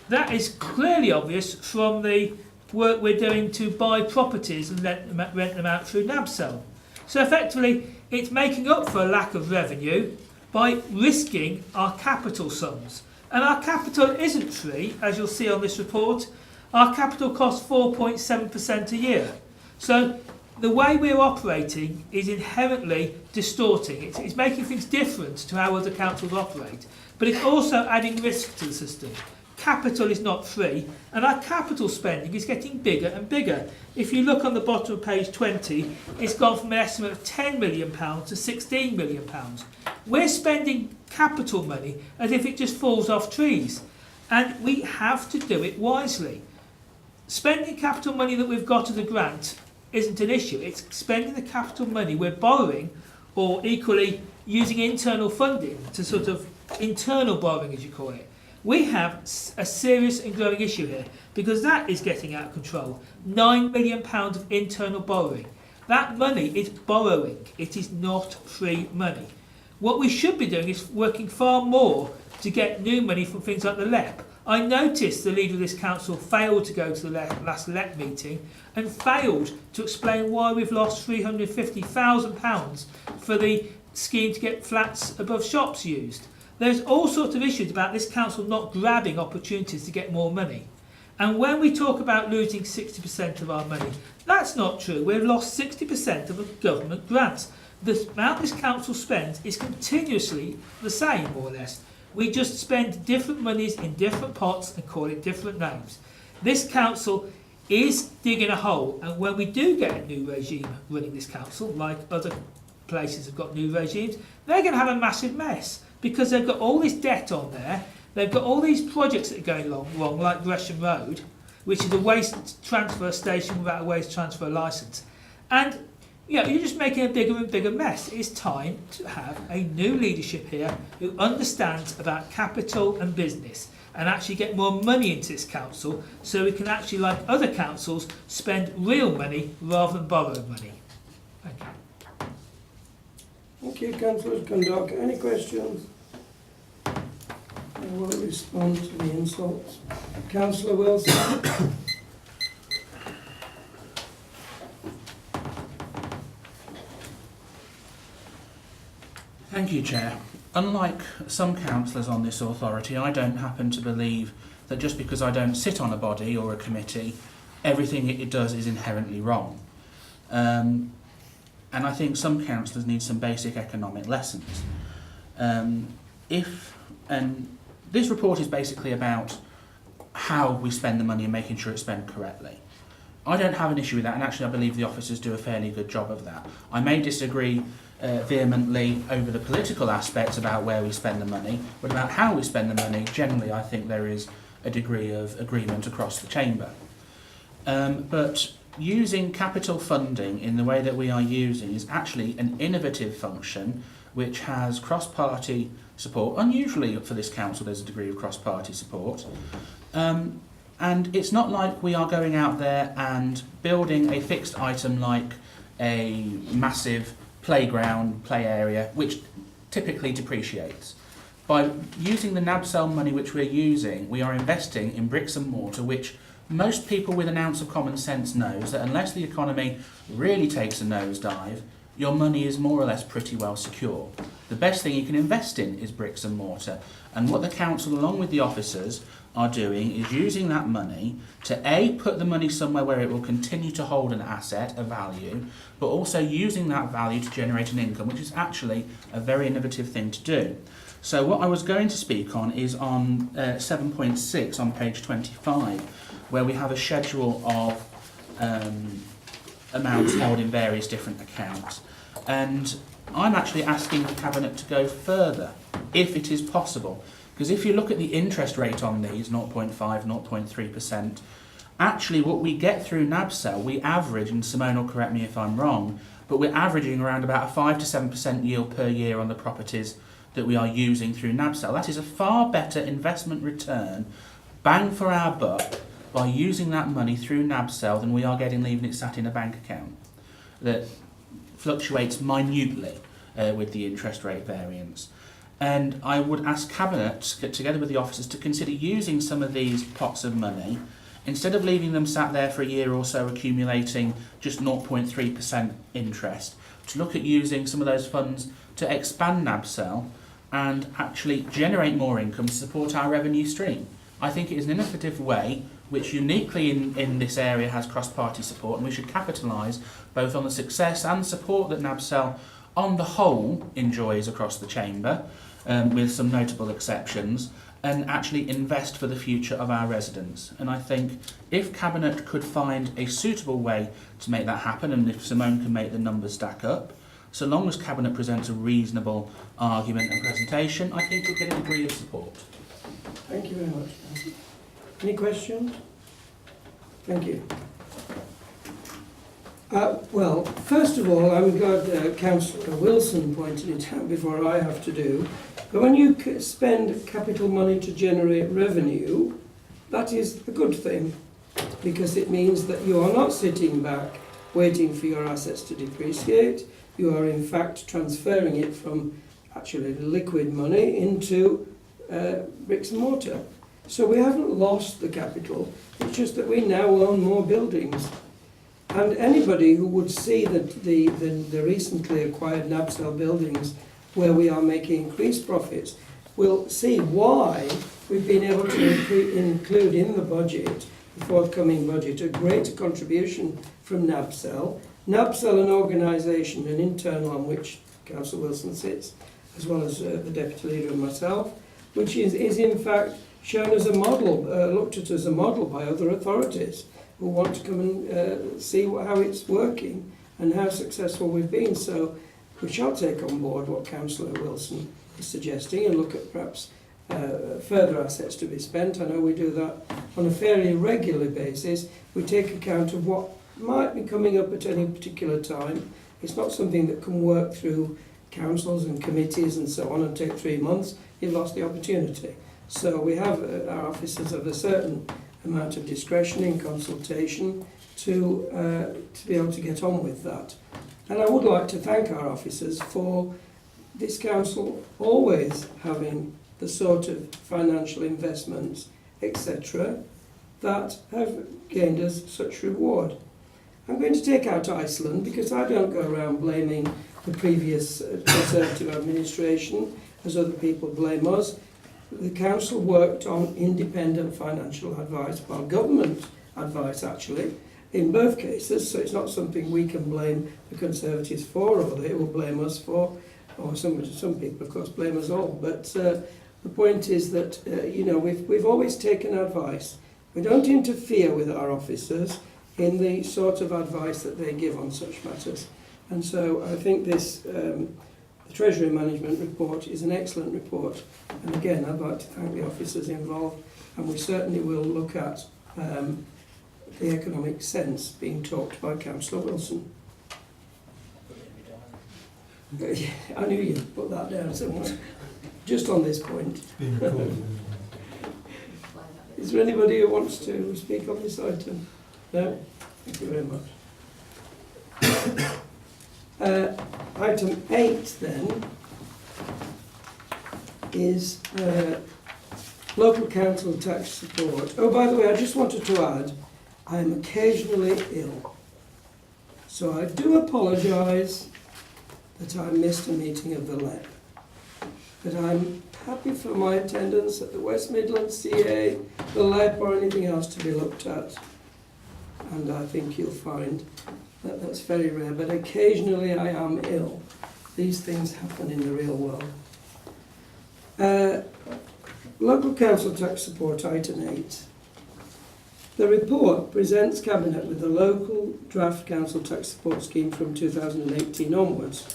That is clearly obvious from the work we're doing to buy properties and rent them out through NABSEL. So effectively, it's making up for a lack of revenue by risking our capital sums. And our capital isn't free, as you'll see on this report. Our capital costs 4.7% a year. So the way we're operating is inherently distorting. It's making things different to how other councils operate, but it's also adding risk to the system. Capital is not free, and our capital spending is getting bigger and bigger. If you look on the bottom of page 20, it's gone from an estimate of £10 million to £16 million. We're spending capital money as if it just falls off trees, and we have to do it wisely. Spending capital money that we've got as a grant isn't an issue. It's spending the capital money we're borrowing, or equally using internal funding to sort of internal borrowing, as you call it. We have a serious and growing issue here because that is getting out of control. £9 million of internal borrowing. That money is borrowing. It is not free money. What we should be doing is working far more to get new money from things like the LEP. I noticed the leader of this council failed to go to the last LEP meeting and failed to explain why we've lost £350,000 for the scheme to get flats above shops used. There's all sorts of issues about this council not grabbing opportunities to get more money. And when we talk about losing 60% of our money, that's not true. We've lost 60% of the government grants. The amount this council spends is continuously the same, more or less. We just spend different monies in different pots and call it different names. This council is digging a hole, and when we do get a new regime running this council, like other places have got new regimes, they're going to have a massive mess. Because they've got all this debt on there, they've got all these projects that are going wrong, like Gresham Road, which is a waste transfer station without a waste transfer licence. And you're just making a bigger and bigger mess. It's time to have a new leadership here who understands about capital and business and actually get more money into this council so we can actually, like other councils, spend real money rather than borrowed money. Thank you. Thank you, Councillor Kondaka. Any questions? I will respond to the insults. Councillor Wilson. Thank you, Chair. Unlike some councillors on this authority, I don't happen to believe that just because I don't sit on a body or a committee, everything it does is inherently wrong. And I think some councillors need some basic economic lessons. This report is basically about how we spend the money and making sure it's spent correctly. I don't have an issue with that, and actually I believe the officers do a fairly good job of that. I may disagree vehemently over the political aspects about where we spend the money, but about how we spend the money, generally I think there is a degree of agreement across the chamber. But using capital funding in the way that we are using is actually an innovative function which has cross-party support. Unusually for this council there's a degree of cross-party support. And it's not like we are going out there and building a fixed item like a massive playground, play area, which typically depreciates. By using the NABSEL money which we're using, we are investing in bricks and mortar, which most people with an ounce of common sense knows that unless the economy really takes a nosedive, your money is more or less pretty well secure. The best thing you can invest in is bricks and mortar. And what the council, along with the officers, are doing is using that money to A, put the money somewhere where it will continue to hold an asset, a value, but also using that value to generate an income, which is actually a very innovative thing to do. So what I was going to speak on is on 7.6 on page 25, where we have a schedule of amounts held in various different accounts. And I'm actually asking the Cabinet to go further, if it is possible. Because if you look at the interest rate on these, 0.5, 0.3%, actually what we get through NABCEL, we average, and Simone will correct me if I'm wrong, but we're averaging around about a 5 to 7% yield per year on the properties that we are using through NABCEL. That is a far better investment return, bang for our buck, by using that money through NABCEL than we are getting leaving it sat in a bank account that fluctuates minutely with the interest rate variance. And I would ask Cabinet, together with the officers, to consider using some of these pots of money, instead of leaving them sat there for a year or so accumulating just 0.3% interest, to look at using some of those funds to expand NABCEL and actually generate more income to support our revenue stream. I think it is an innovative way which uniquely in this area has cross-party support, and we should capitalise both on the success and support that NABCEL on the whole enjoys across the chamber, with some notable exceptions, and actually invest for the future of our residents. And I think if Cabinet could find a suitable way to make that happen, and if Simone can make the numbers stack up, so long as Cabinet presents a reasonable argument and presentation, I think we'll get a degree of support. Thank you very much. Any questions? Thank you. Well, first of all, I'm glad Councillor Wilson pointed it out before I have to do. But when you spend capital money to generate revenue, that is a good thing, because it means that you are not sitting back waiting for your assets to depreciate. You are in fact transferring it from actually liquid money into bricks and mortar. So we haven't lost the capital, it's just that we now own more buildings. And anybody who would see that the recently acquired NABCEL buildings where we are making increased profits will see why we've been able to include in the budget, the forthcoming budget, a greater contribution from NABCEL. NABCEL, an organisation, an internal on which Councillor Wilson sits, as well as the Deputy Leader and myself, which is in fact shown as a model, looked at as a model by other authorities who want to come and see how it's working and how successful we've been. So we shall take on board what Councillor Wilson is suggesting and look at perhaps further assets to be spent. I know we do that on a fairly regular basis. We take account of what might be coming up at any particular time. It's not something that can work through councils and committees and so on and take 3 months. You've lost the opportunity. So we have our officers of a certain amount of discretion in consultation to be able to get on with that. And I would like to thank our officers for this council always having the sort of financial investments, etc., that have gained us such reward. I'm going to take out Iceland because I don't go around blaming the previous Conservative administration as other people blame us. The council worked on independent financial advice, well, government advice actually, in both cases, so it's not something we can blame the Conservatives for, or they will blame us for, or some people of course blame us all. But the point is that we've always taken advice. We don't interfere with our officers in the sort of advice that they give on such matters. And so I think this the Treasury Management Report is an excellent report. And again, I'd like to thank the officers involved, and we certainly will look at the economic sense being talked by Councillor Wilson. I knew you'd put that down somewhere, just on this point. Is there anybody who wants to speak on this item? No? Thank you very much. Item 8 then is local council tax support. Oh, by the way, I just wanted to add, I am occasionally ill. So I do apologise that I missed a meeting of the LEP. But I'm happy for my attendance at the West Midlands CA, the LEP, or anything else to be looked at. And I think you'll find that that's very rare. But occasionally I am ill. These things happen in the real world. Local council tax support, item 8. The report presents Cabinet with the local draft council tax support scheme from 2018 onwards.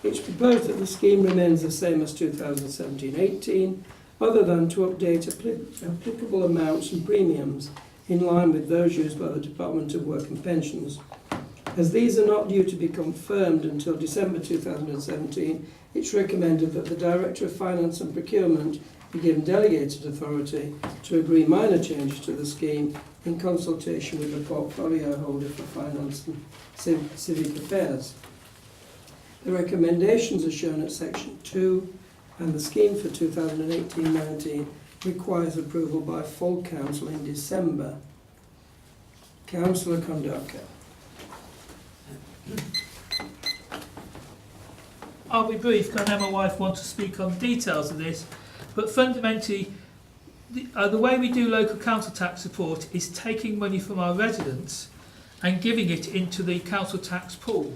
It's proposed that the scheme remains the same as 2017-18, other than to update applicable amounts and premiums in line with those used by the Department of Work and Pensions. As these are not due to be confirmed until December 2017, it's recommended that the Director of Finance and Procurement be given delegated authority to agree minor changes to the scheme in consultation with the portfolio holder for finance and civic affairs. The recommendations are shown at section 2, and the scheme for 2018-19 requires approval by full council in December. Councillor Kondoka. I'll be brief because I know my wife wants to speak on the details of this, but fundamentally the way we do local council tax support is taking money from our residents and giving it into the council tax pool.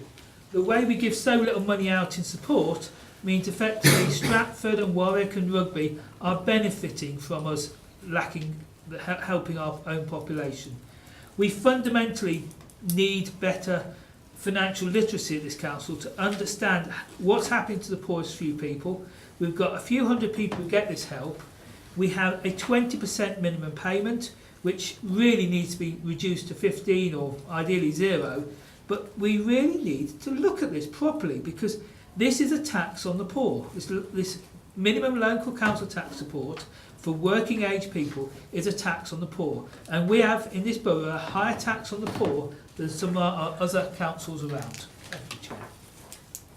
The way we give so little money out in support means effectively Stratford and Warwick and Rugby are benefiting from us helping our own population. We fundamentally need better financial literacy at this council to understand what's happening to the poorest few people. We've got a few hundred people who get this help. We have a 20% minimum payment, which really needs to be reduced to 15 or ideally 0. But we really need to look at this properly, because this is a tax on the poor. This minimum local council tax support for working age people is a tax on the poor. And we have in this borough a higher tax on the poor than some other councils around. Thank you, Chair.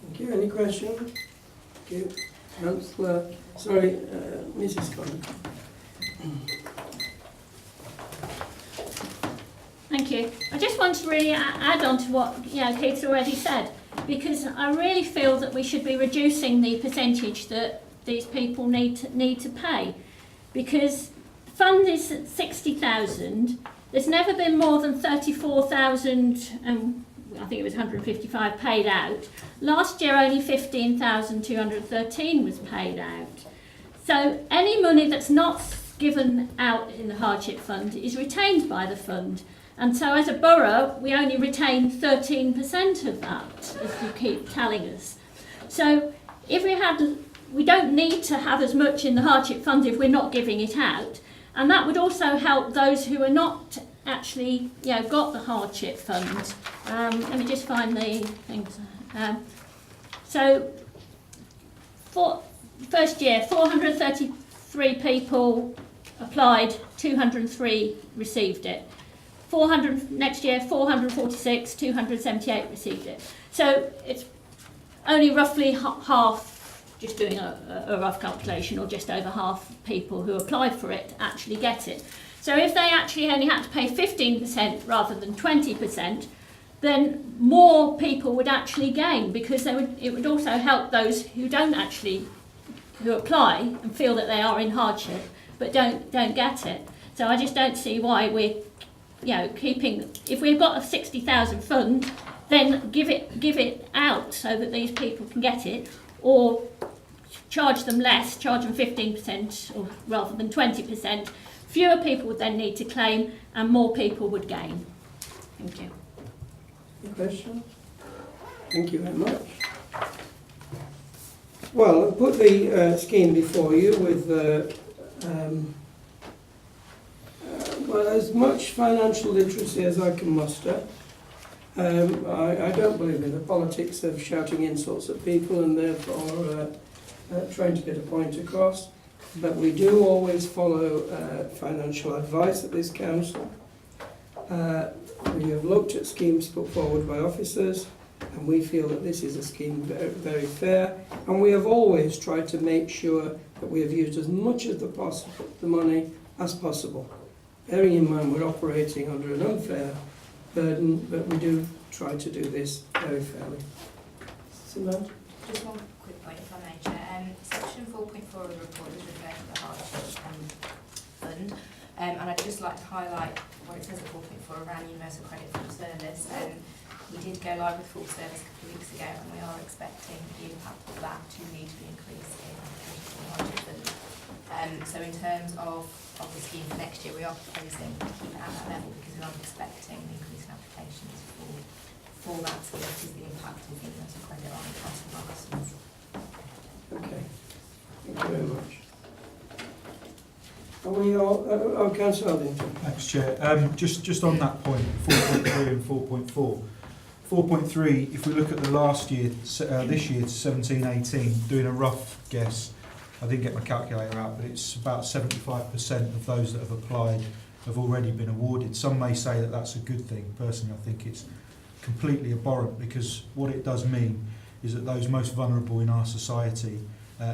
Thank you. Any questions? Thank you. Councillor, Mrs. Conn. Thank you. I just want to really add on to what Keith's already said, because I really feel that we should be reducing the percentage that these people need to pay, because the fund is at 60,000. There's never been more than 34,000, I think it was 155 paid out. Last year only 15,213 was paid out. So any money that's not given out in the hardship fund is retained by the fund. And so as a borough, we only retain 13% of that, as you keep telling us. So if we don't need to have as much in the hardship fund if we're not giving it out. And that would also help those who are not actually, got the hardship fund. Let me just find the things. So for first year, 433 people applied, 203 received it. 400 next year, 446, 278 received it. So it's only roughly half, just doing a rough calculation, or just over half people who applied for it actually get it. So if they actually only had to pay 15% rather than 20%, then more people would actually gain, because it would also help those who who apply and feel that they are in hardship but don't get it. So I just don't see why we're keeping, if we've got a 60,000 fund, then give it out so that these people can get it, or charge them less, charge them 15% or rather than 20%. Fewer people would then need to claim, and more people would gain. Thank you. Any questions? Thank you very much. Well, I'll put the scheme before you with as much financial literacy as I can muster. I don't believe in the politics of shouting insults at people and therefore trying to get a point across. But we do always follow financial advice at this council. We have looked at schemes put forward by officers, and we feel that this is a scheme very, very fair. And we have always tried to make sure that we have used as much of the money as possible. Bearing in mind we're operating under an unfair burden, but we do try to do this very fairly. Samantha? Just one quick point, if I may, Chair. Section 4.4 of the report is referred to the hardship fund, and I'd just like to highlight where it says at 4.4 around universal credit full service. We did go live with full service a couple of weeks ago, and we are expecting the impact of that to need to be increased in applications for the hardship fund. So in terms of the scheme for next year, we are proposing to keep it at that level because we are expecting an increase in applications for that, so that is the impact of universal credit on the cost of our customers. Okay, thank you very much. Are we all, Councillor Aldington? Thanks, Chair. Just on that point, 4.3 and 4.4. 4.3, if we look at the last year, this year to 17-18, doing a rough guess, I didn't get my calculator out, but it's about 75% of those that have applied have already been awarded. Some may say that that's a good thing. Personally, I think it's completely abhorrent, because what it does mean is that those most vulnerable in our society,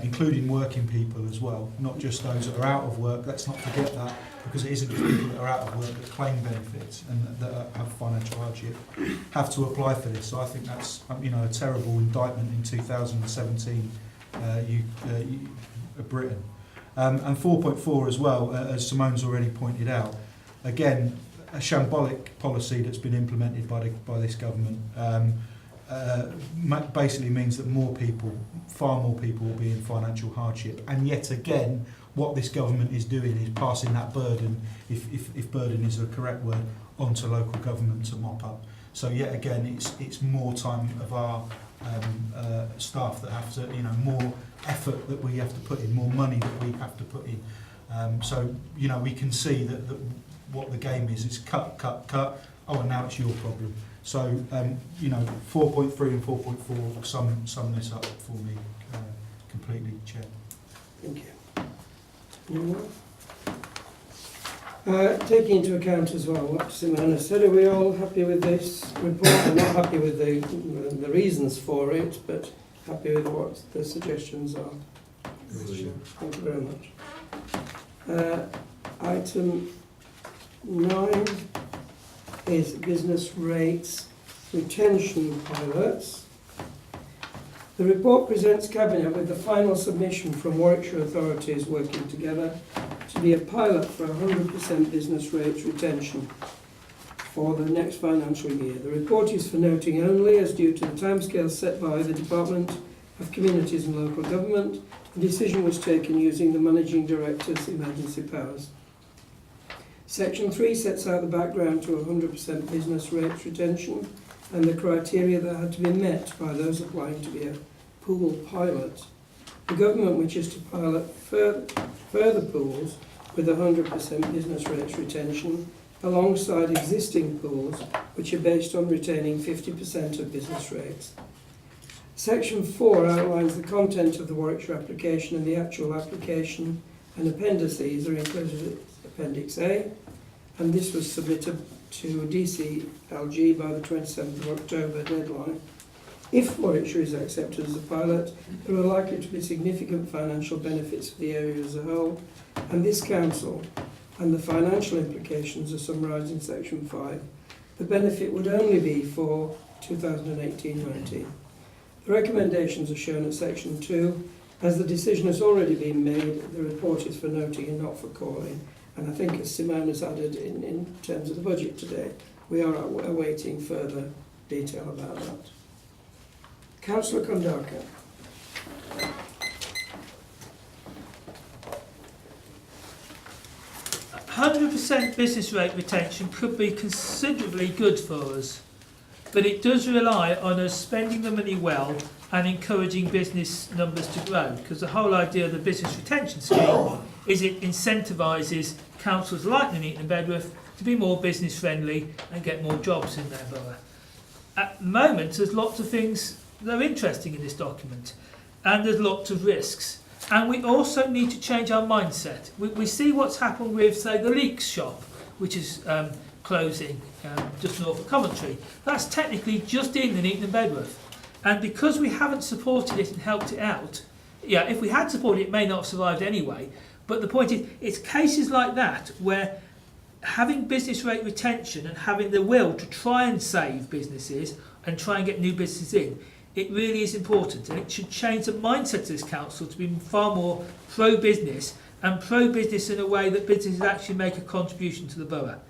including working people as well, not just those that are out of work, let's not forget that, because it isn't just people that are out of work that claim benefits and that have financial hardship, have to apply for this. So I think that's a terrible indictment in 2017 Britain. And 4.4 as well, as Simone's already pointed out, again, a shambolic policy that's been implemented by this government basically means that far more people will be in financial hardship. And yet again, what this government is doing is passing that burden, if burden is the correct word, onto local government to mop up. So yet again, it's more time of our staff that have to, more effort that we have to put in, more money that we have to put in. So we can see that what the game is cut, oh, and now it's your problem. So, 4.3 and 4.4 sum this up for me completely, Chair. Thank you. Anyone else? Taking into account as well what Simone said, are we all happy with this report? I'm not happy with the reasons for it, but happy with what the suggestions are. Thank you very much. Item 9 is business rates retention pilots. The report presents Cabinet with the final submission from Warwickshire authorities working together to be a pilot for 100% business rates retention for the next financial year. The report is for noting only, as due to the timescales set by the Department of Communities and Local Government, the decision was taken using the Managing Director's emergency powers. Section 3 sets out the background to 100% business rates retention and the criteria that had to be met by those applying to be a pool pilot. The government wishes to pilot further pools with 100% business rates retention alongside existing pools which are based on retaining 50% of business rates. Section 4 outlines the content of the Warwickshire application, and the actual application and appendices are included in Appendix A, and this was submitted to DCLG by the 27th of October deadline. If Warwickshire is accepted as a pilot, there are likely to be significant financial benefits for the area as a whole, and this council, and the financial implications are summarised in Section 5. The benefit would only be for 2018-19. The recommendations are shown at Section 2. As the decision has already been made, the report is for noting and not for calling. And I think, as Simone has added in terms of the budget today, we are awaiting further detail about that. Councillor Kondaka. %100% business rate retention could be considerably good for us, but it does rely on us spending the money well and encouraging business numbers to grow, because the whole idea of the business retention scheme is it incentivises councils like Nuneaton and Bedworth to be more business friendly and get more jobs in their borough. At the moment, there's lots of things that are interesting in this document, and there's lots of risks. And we also need to change our mindset. We see what's happened with, say, the Leeks shop, which is closing just north of Coventry. That's technically just in Nuneaton and Bedworth. And because we haven't supported it and helped it out, if we had supported it, it may not have survived anyway. But the point is, it's cases like that where having business rate retention and having the will to try and save businesses and try and get new businesses in it really is important, and it should change the mindset of this council to be far more pro-business, and pro-business in a way that businesses actually make a contribution to the borough.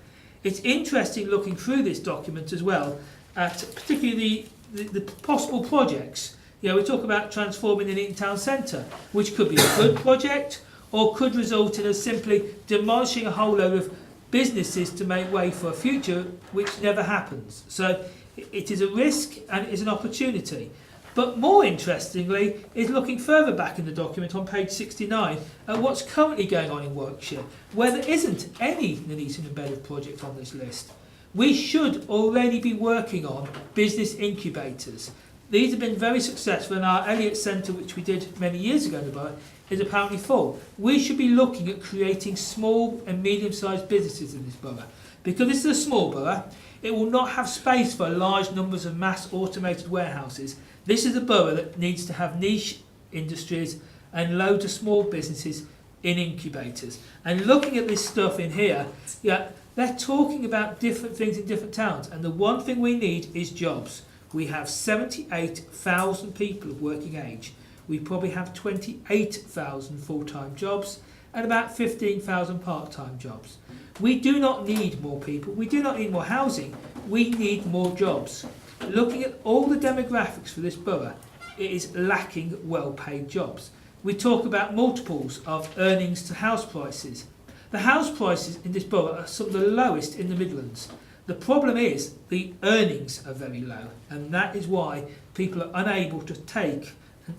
It's interesting looking through this document as well, at particularly the possible projects. You know, we talk about transforming the Nuneaton town centre, which could be a good project, or could result in us simply demolishing a whole load of businesses to make way for a future which never happens. So it is a risk and it is an opportunity. But more interestingly is looking further back in the document on page 69 at what's currently going on in Warwickshire, where there isn't any Nuneaton and Bedworth project on this list. We should already be working on business incubators. These have been very successful, and our Elliott Centre, which we did many years ago in the borough, is apparently full. We should be looking at creating small and medium-sized businesses in this borough. Because this is a small borough, it will not have space for large numbers of mass automated warehouses. This is a borough that needs to have niche industries and loads of small businesses in incubators. And looking at this stuff in here, yeah, they're talking about different things in different towns. And the one thing we need is jobs. We have 78,000 people of working age. We probably have 28,000 full-time jobs and about 15,000 part-time jobs. We do not need more people. We do not need more housing. We need more jobs. Looking at all the demographics for this borough, it is lacking well-paid jobs. We talk about multiples of earnings to house prices. The house prices in this borough are some of the lowest in the Midlands. The problem is the earnings are very low, and that is why people are unable to take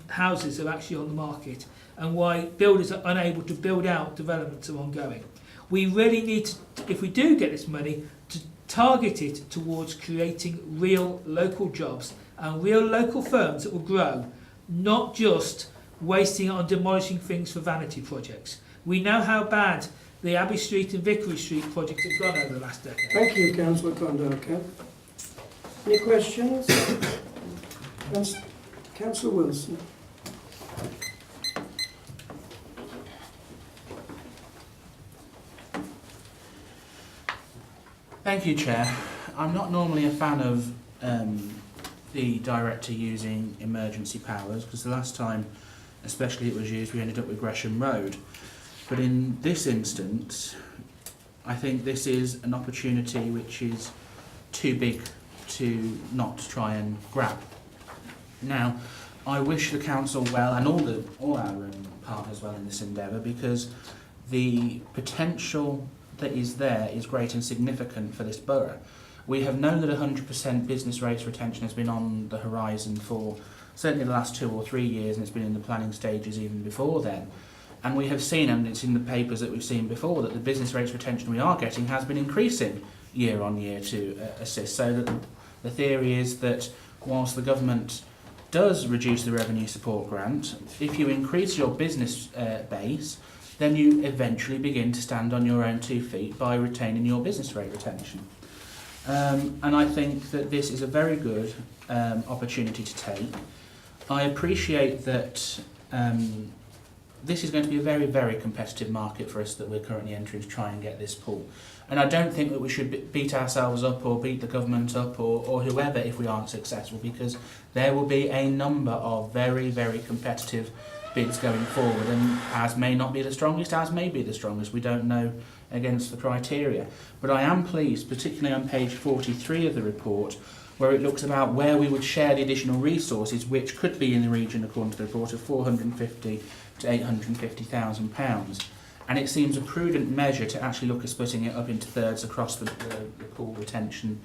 houses that are actually on the market, and why builders are unable to build out developments that are ongoing. We really need to, if we do get this money, to target it towards creating real local jobs and real local firms that will grow, not just wasting it on demolishing things for vanity projects. We know how bad the Abbey Street and Vickery Street projects have gone over the last decade. Thank you, Councillor Kondoka. Any questions? Councillor Wilson. Thank you, Chair. I'm not normally a fan of the director using emergency powers, because the last time, especially it was used, we ended up with Gresham Road. But in this instance, I think this is an opportunity which is too big to not try and grab. Now, I wish the council well, and all our partners well in this endeavour, because the potential that is there is great and significant for this borough. We have known that 100% business rates retention has been on the horizon for certainly the last 2 or 3 years, and it's been in the planning stages even before then. And we have seen, and it's in the papers that we've seen before, that the business rates retention we are getting has been increasing year on year to assist. So that the theory is that whilst the government does reduce the revenue support grant, if you increase your business base, then you eventually begin to stand on your own 2 feet by retaining your business rate retention. And I think that this is a very good opportunity to take. I appreciate that this is going to be a very, very competitive market for us that we're currently entering to try and get this pool. And I don't think that we should beat ourselves up or beat the government up or whoever if we aren't successful, because there will be a number of very, very competitive bids going forward, and as may not be the strongest, as may be the strongest. We don't know against the criteria. But I am pleased, particularly on page 43 of the report, where it looks about where we would share the additional resources, which could be in the region, according to the report, of £450,000 to £850,000. And it seems a prudent measure to actually look at splitting it up into thirds across the pool retention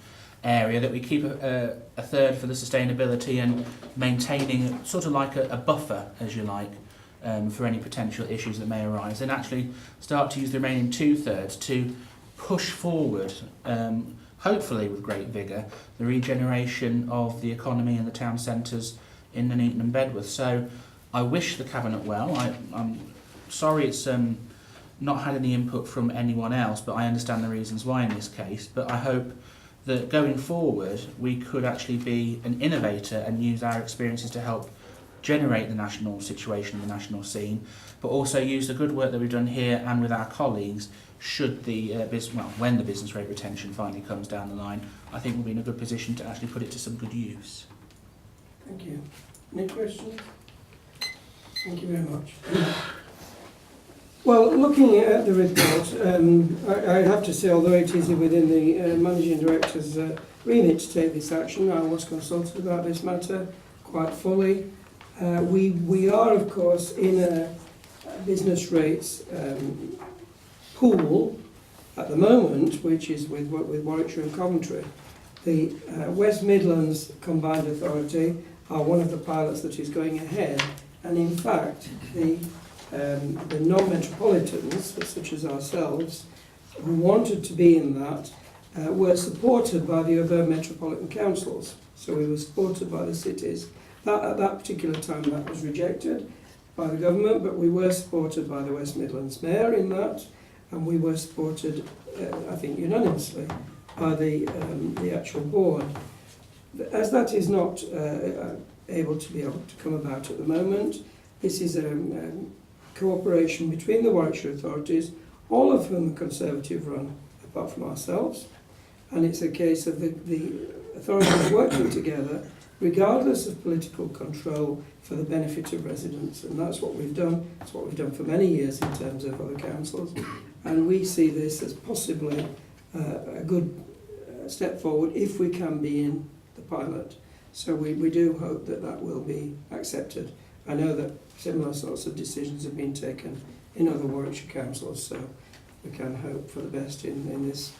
area, that we keep a third for the sustainability and maintaining sort of like a buffer, as you like, for any potential issues that may arise, and actually start to use the remaining 2/3 to push forward, hopefully with great vigour, the regeneration of the economy and the town centres in Nuneaton and Bedworth. So I wish the Cabinet well. I'm sorry it's not had any input from anyone else, but I understand the reasons why in this case. But I hope that going forward we could actually be an innovator and use our experiences to help generate the national situation, the national scene, but also use the good work that we've done here and with our colleagues should the when the business rate retention finally comes down the line. I think we'll be in a good position to actually put it to some good use. Thank you. Any questions? Thank you very much. Well, looking at the report, I have to say, although it is within the Managing Director's remit to take this action, I was consulted about this matter quite fully. We are, of course, in a business rates pool at the moment, which is with Warwickshire and Coventry. The West Midlands Combined Authority are one of the pilots that is going ahead, and in fact the non-metropolitans, such as ourselves, who wanted to be in that, were supported by the other metropolitan councils. So we were supported by the cities. At that particular time that was rejected by the government, but we were supported by the West Midlands Mayor in that, and we were supported, I think, unanimously by the actual board. As that is not able to come about at the moment, this is a cooperation between the Warwickshire authorities, all of whom are Conservative run, apart from ourselves, and it's a case of the authorities working together regardless of political control for the benefit of residents, and that's what we've done. It's what we've done for many years in terms of other councils, and we see this as possibly a good step forward if we can be in the pilot. So we do hope that that will be accepted. I know that similar sorts of decisions have been taken in other Warwickshire councils, so we can hope for the best in this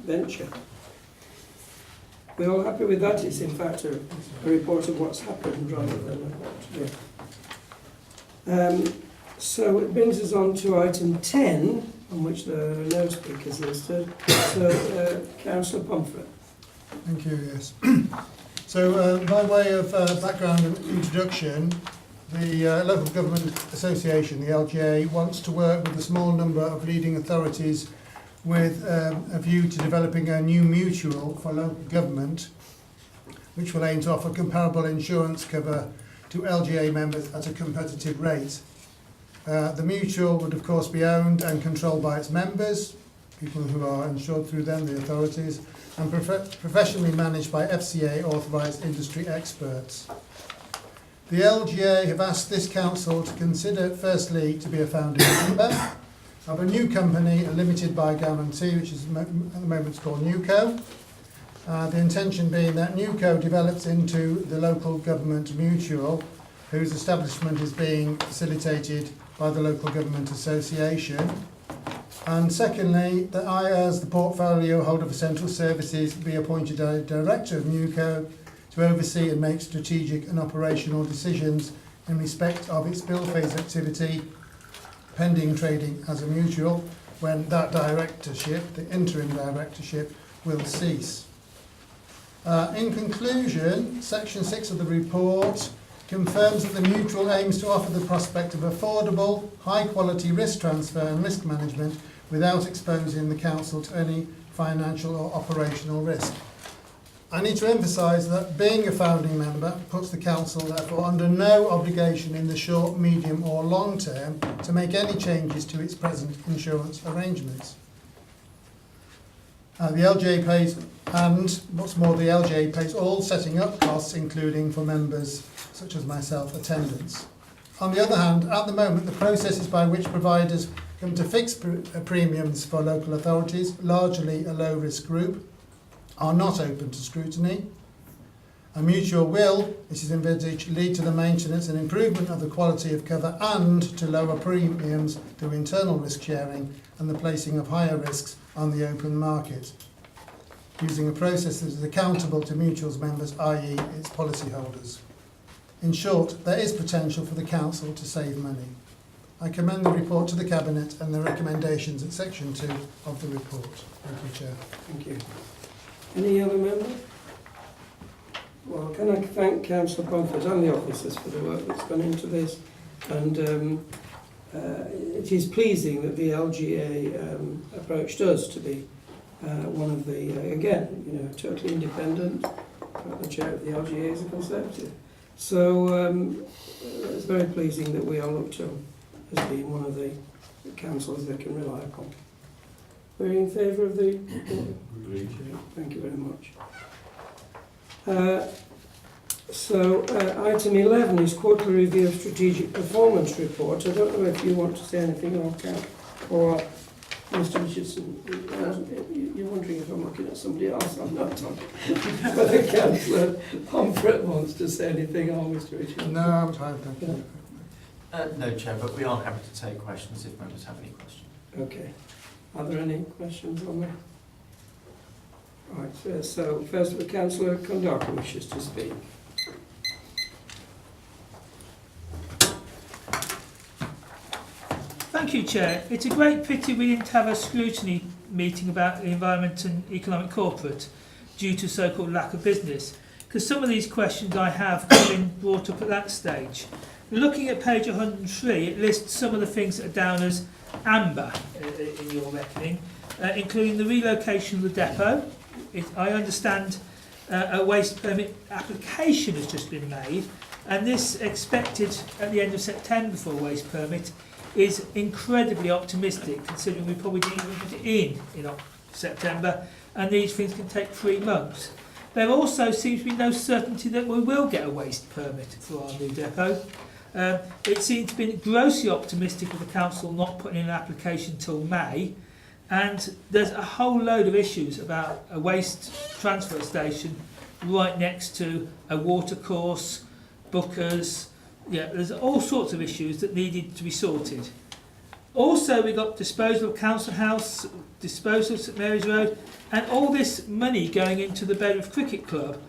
venture. We're all happy with that. It's in fact a report of what's happened rather than what to do. So it brings us on to item 10, on which there are no speakers listed. So, Councillor Pomfret. Thank you, yes. So, by way of background and introduction, the Local Government Association, the LGA, wants to work with a small number of leading authorities with a view to developing a new mutual for local government, which will aim to offer comparable insurance cover to LGA members at a competitive rate. The mutual would of course be owned and controlled by its members, people who are insured through them, the authorities, and professionally managed by FCA authorised industry experts. The LGA have asked this council to consider firstly to be a founding member of a new company, a limited by guarantee, which is at the moment called NewCo. The intention being that NewCo develops into the local government mutual, whose establishment is being facilitated by the Local Government Association. And secondly, that I, as the portfolio holder for central services, be appointed a director of NewCo to oversee and make strategic and operational decisions in respect of its bill phase activity, pending trading as a mutual, when that directorship, the interim directorship, will cease. In conclusion, section 6 of the report confirms that the mutual aims to offer the prospect of affordable, high quality risk transfer and risk management without exposing the council to any financial or operational risk. I need to emphasise that being a founding member puts the council therefore under no obligation in the short, medium or long term to make any changes to its present insurance arrangements. The LGA pays, and what's more, the LGA pays all setting up costs, including for members such as myself, attendance. On the other hand, at the moment, the processes by which providers come to fix premiums for local authorities, largely a low-risk group, are not open to scrutiny. A mutual will, this is envisaged, lead to the maintenance and improvement of the quality of cover and to lower premiums through internal risk sharing and the placing of higher risks on the open market, using a process that is accountable to mutual's members, i.e. its policyholders. In short, there is potential for the council to save money. I commend the report to the Cabinet and the recommendations at section 2 of the report. Thank you, Chair. Thank you. Any other members? Well, can I thank Councillor Pomfret and the officers for the work that's gone into this, and it is pleasing that the LGA approached us to be one of the, again, you know, totally independent, the chair of the LGA is a Conservative. So it's very pleasing that we are looked to as being one of the councils they can rely upon. We're in favour of the report? Agreed. Thank you very much. So item 11 is quarterly review of strategic performance report. I don't know if you want to say anything or Mr. Richardson. You're wondering if I'm looking at somebody else. I'm not. Whether Councillor Pomfret wants to say anything or Mr. Richardson. No, I'm fine, thank you. No, Chair, but we are happy to take questions if members have any questions. Okay. Are there any questions on that? Right, so first of all, Councillor Kondaka wishes to speak. Thank you, Chair. It's a great pity we didn't have a scrutiny meeting about the Environment and Economic Corporate due to so-called lack of business, because some of these questions I have been brought up at that stage. Looking at page 103, it lists some of the things that are down as amber in your reckoning, including the relocation of the depot. I understand a waste permit application has just been made, and this expected at the end of September for a waste permit is incredibly optimistic, considering we probably didn't even put it in September, and these things can take 3 months. There also seems to be no certainty that we will get a waste permit for our new depot. It seems to be grossly optimistic with the council not putting in an application till May, and there's a whole load of issues about a waste transfer station right next to a water course, Bookers. Yeah, there's all sorts of issues that needed to be sorted. Also, we got disposal of Council House, disposal of St Mary's Road, and all this money going into the Bedworth Cricket Club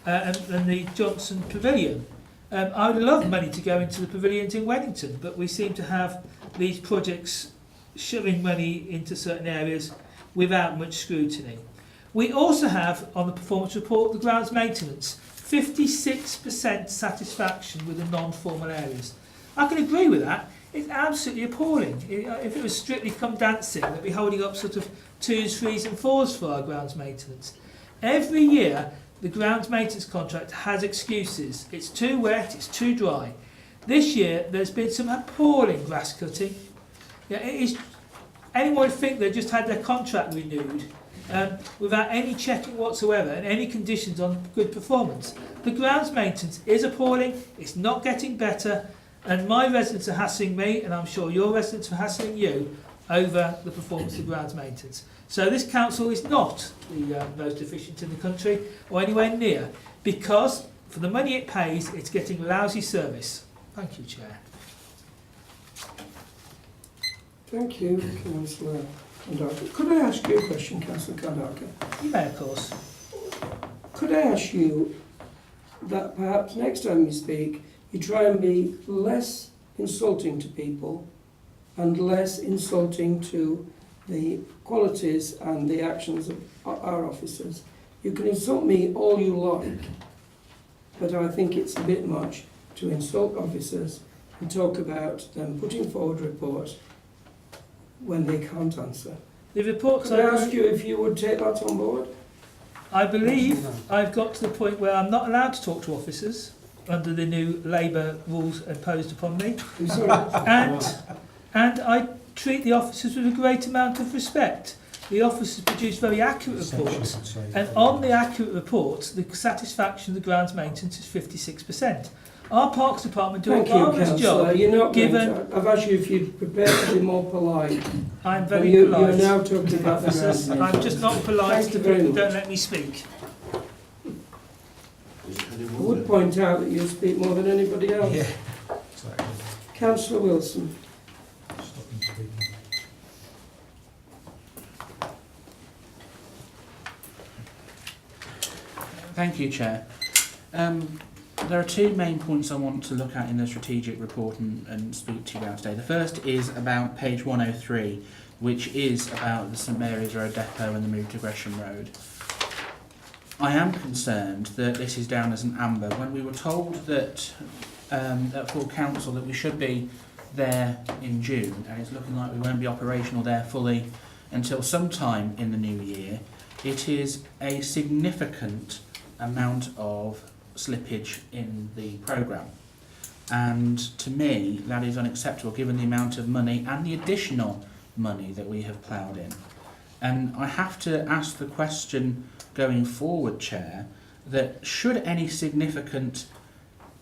and the Johnson Pavilion. I would love money to go into the pavilions in Wellington, but we seem to have these projects shoving money into certain areas without much scrutiny. We also have, on the performance report, the grounds maintenance. 56% satisfaction with the non-formal areas. I can agree with that. It's absolutely appalling. If it was strictly come dancing, they'd be holding up sort of 2s, 3s and 4s for our grounds maintenance. Every year, the grounds maintenance contract has excuses. It's too wet, it's too dry. This year, there's been some appalling grass cutting. Yeah, anyone would think they just had their contract renewed without any checking whatsoever and any conditions on good performance. The grounds maintenance is appalling, it's not getting better, and my residents are hassling me, and I'm sure your residents are hassling you, over the performance of grounds maintenance. So this council is not the most efficient in the country, or anywhere near, because for the money it pays, it's getting lousy service. Thank you, Chair. Thank you, Councillor Kondaka. Could I ask you a question, Councillor Kondaka? You may, of course. Could I ask you that perhaps next time you speak, you try and be less insulting to people and less insulting to the qualities and the actions of our officers? You can insult me all you like, but I think it's a bit much to insult officers and talk about them putting forward reports when they can't answer. The reports Could I ask you if you would take that on board? I believe I've got to the point where I'm not allowed to talk to officers under the new Labour rules imposed upon me. I'm sorry. And I treat the officers with a great amount of respect. The officers produce very accurate reports, and on the accurate reports, the satisfaction of the grounds maintenance is 56%. Our Parks Department do a marvellous job. You're not given going to, I've asked you if you'd prepare to be more polite. I'm very You're polite. now talking about the Officers, grounds I'm just not polite Thank to you very people who much. don't let me speak. I would point out that you speak more than anybody else. Yeah. Exactly. Councillor Wilson. Stop him speaking. Thank you, Chair. There are two main points I want to look at in the strategic report and speak to you about today. The first is about page 103, which is about the St Mary's Road depot and the move to Gresham Road. I am concerned that this is down as an amber. When we were told that at full council that we should be there in June, and it's looking like we won't be operational there fully until sometime in the new year, it is a significant amount of slippage in the programme. And to me, that is unacceptable given the amount of money and the additional money that we have ploughed in. And I have to ask the question going forward, Chair, that should any significant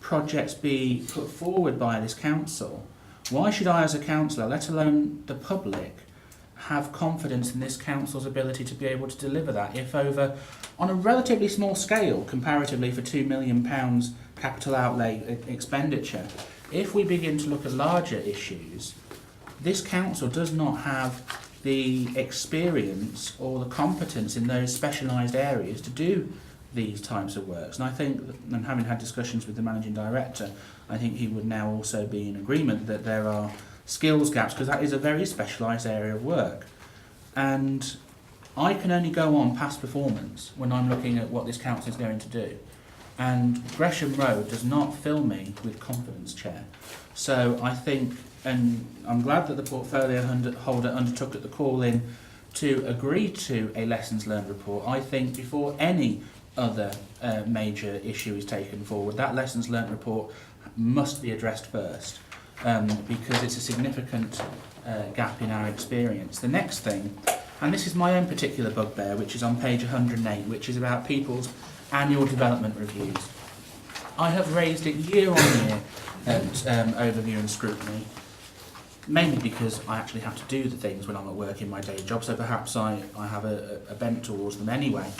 projects be put forward by this council, why should I as a councillor, let alone the public, have confidence in this council's ability to be able to deliver that if over, on a relatively small scale comparatively for £2 million capital outlay expenditure, if we begin to look at larger issues, this council does not have the experience or the competence in those specialised areas to do these types of works. And I think, and having had discussions with the managing director, I think he would now also be in agreement that there are skills gaps, because that is a very specialised area of work. And I can only go on past performance when I'm looking at what this council is going to do. And Gresham Road does not fill me with confidence, Chair. So I think, and I'm glad that the portfolio holder undertook at the call-in to agree to a lessons learned report. I think before any other major issue is taken forward, that lessons learned report must be addressed first, because it's a significant gap in our experience. The next thing, and this is my own particular bugbear, which is on page 108, which is about people's annual development reviews. I have raised it year on year at overview and scrutiny, mainly because I actually have to do the things when I'm at work in my day job, so perhaps I have a bent towards them anyway.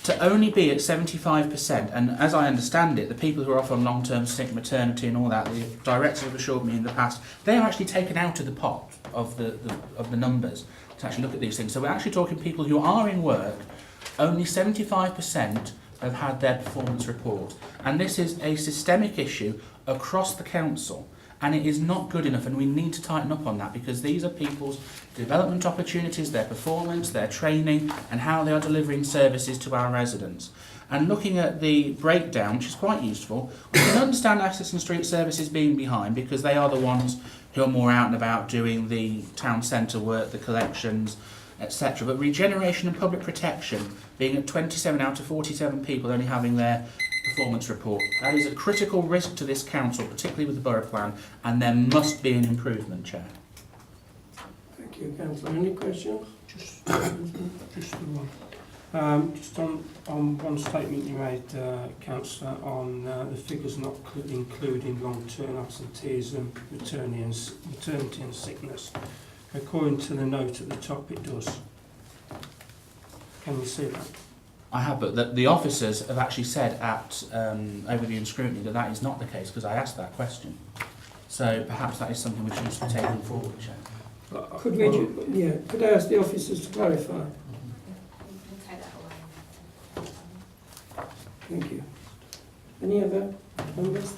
To only be at 75%, and as I understand it, the people who are off on long-term sick, maternity and all that, the directors have assured me in the past, they are actually taken out of the pot of the numbers to actually look at these things. So we're actually talking people who are in work, only 75% have had their performance report. And this is a systemic issue across the council. And it is not good enough, and we need to tighten up on that, because these are people's development opportunities, their performance, their training, and how they are delivering services to our residents. And looking at the breakdown, which is quite useful, we can understand access and street services being behind, because they are the ones who are more out and about doing the town centre work, the collections, etc. But regeneration and public protection being at 27 out of 47 people only having their performance report. That is a critical risk to this council, particularly with the borough plan, and there must be an improvement, Chair. Thank you, Councillor. Any questions? Just the one. Just on one statement you made, Councillor, on the figures not including long-term absenteeism, maternity and sickness. According to the note at the top, it does. Can you see that? I have, but the officers have actually said at overview and scrutiny that that is not the case, because I asked that question. So perhaps that is something which needs to be taken forward, Chair. Could we, could I ask the officers to clarify? We'll take that away. Thank you. Any other members?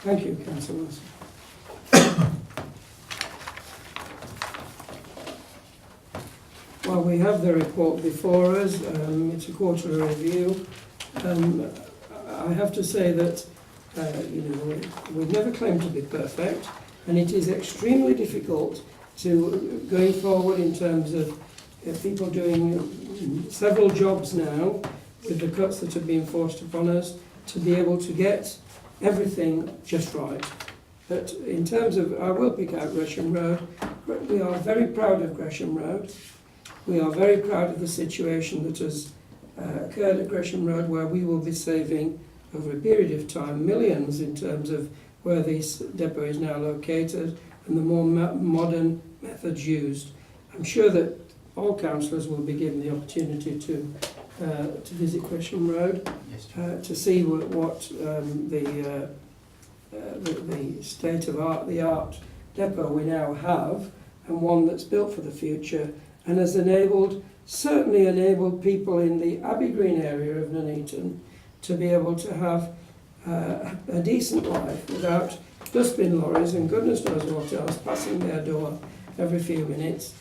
Thank you, Councillor Wilson. Well, we have the report before us. It's a quarterly review. I have to say that we've never claimed to be perfect, and it is extremely difficult to going forward in terms of people doing several jobs now with the cuts that have been forced upon us to be able to get everything just right. But in terms of, I will pick out Gresham Road. We are very proud of Gresham Road. We are very proud of the situation that has occurred at Gresham Road, where we will be saving, over a period of time, millions in terms of where this depot is now located and the more modern methods used. I'm sure that all councillors will be given the opportunity to visit Gresham Road, to see what the state-of-the-art depot we now have, and one that's built for the future, and has certainly enabled people in the Abbey Green area of Nuneaton to be able to have a decent life without dustbin lorries and goodness knows what else passing their door every few minutes.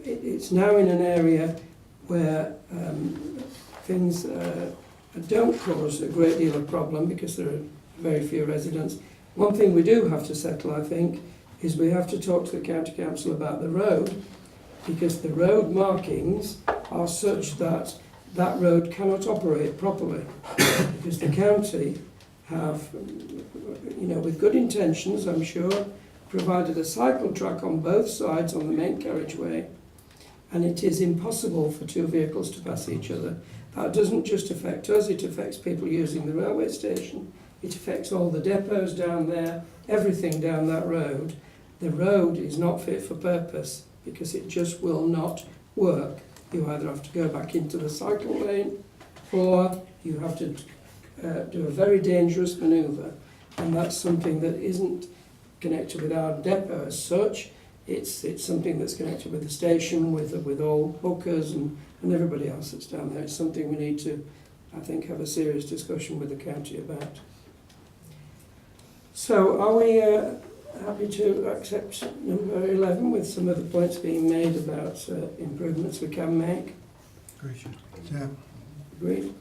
It's now in an area where things don't cause a great deal of problem, because there are very few residents. One thing we do have to settle, I think, is we have to talk to the County Council about the road, because the road markings are such that that road cannot operate properly, because the county have, with good intentions, I'm sure, provided a cycle track on both sides on the main carriageway, and it is impossible for two vehicles to pass each other. That doesn't just affect us, it affects people using the railway station, it affects all the depots down there, everything down that road. The road is not fit for purpose because it just will not work. You either have to go back into the cycle lane or you have to do a very dangerous manoeuvre, and that's something that isn't connected with our depot as such. It's something that's connected with the station, with all hookers and everybody else that's down there. It's something we need to, I think, have a serious discussion with the county about. So are we happy to accept number 11 with some of the points being made about improvements we can make? Yeah. Agreed.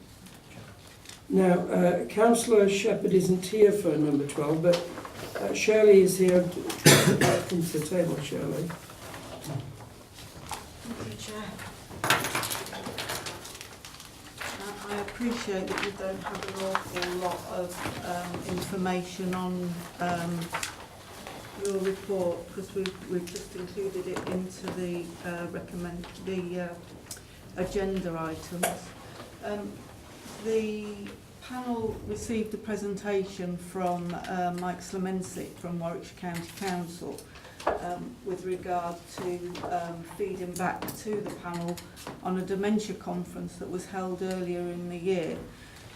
Now, Councillor Shepherd isn't here for number 12, but Shirley is here. Come to the table, Shirley. Thank you, Chair. I appreciate that you don't have an awful lot of information on your report, because we've just included it into the agenda items. The panel received a presentation from Mike Slemensic from Warwickshire County Council with regard to feeding back to the panel on a dementia conference that was held earlier in the year.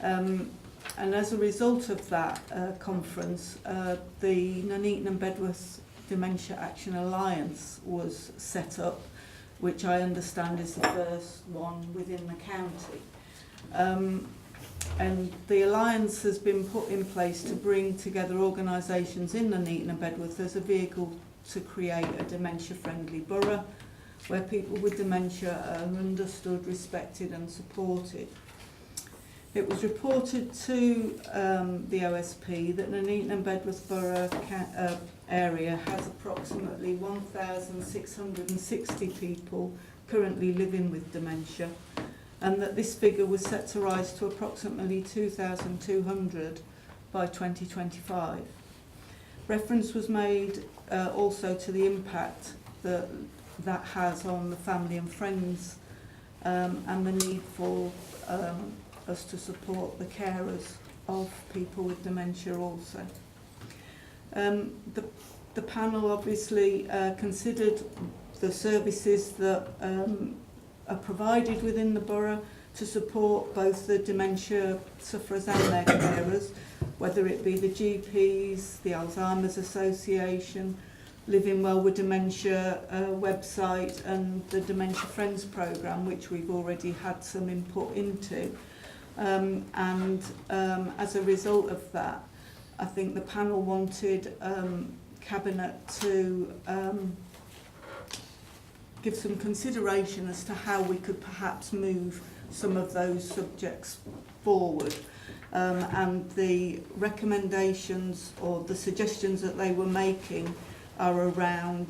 And as a result of that conference, the Nuneaton and Bedworth Dementia Action Alliance was set up, which I understand is the first one within the county. And the alliance has been put in place to bring together organisations in Nuneaton and Bedworth as a vehicle to create a dementia-friendly borough where people with dementia are understood, respected and supported. It was reported to the OSP that Nuneaton and Bedworth Borough area has approximately 1,660 people currently living with dementia, and that this figure was set to rise to approximately 2,200 by 2025. Reference was made also to the impact that has on the family and friends, and the need for us to support the carers of people with dementia also. The panel obviously considered the services that are provided within the borough to support both the dementia sufferers and their carers, whether it be the GPs, the Alzheimer's Association, Living Well with Dementia website, and the Dementia Friends programme, which we've already had some input into. As a result of that, I think the panel wanted Cabinet to give some consideration as to how we could perhaps move some of those subjects forward. And the recommendations or the suggestions that they were making are around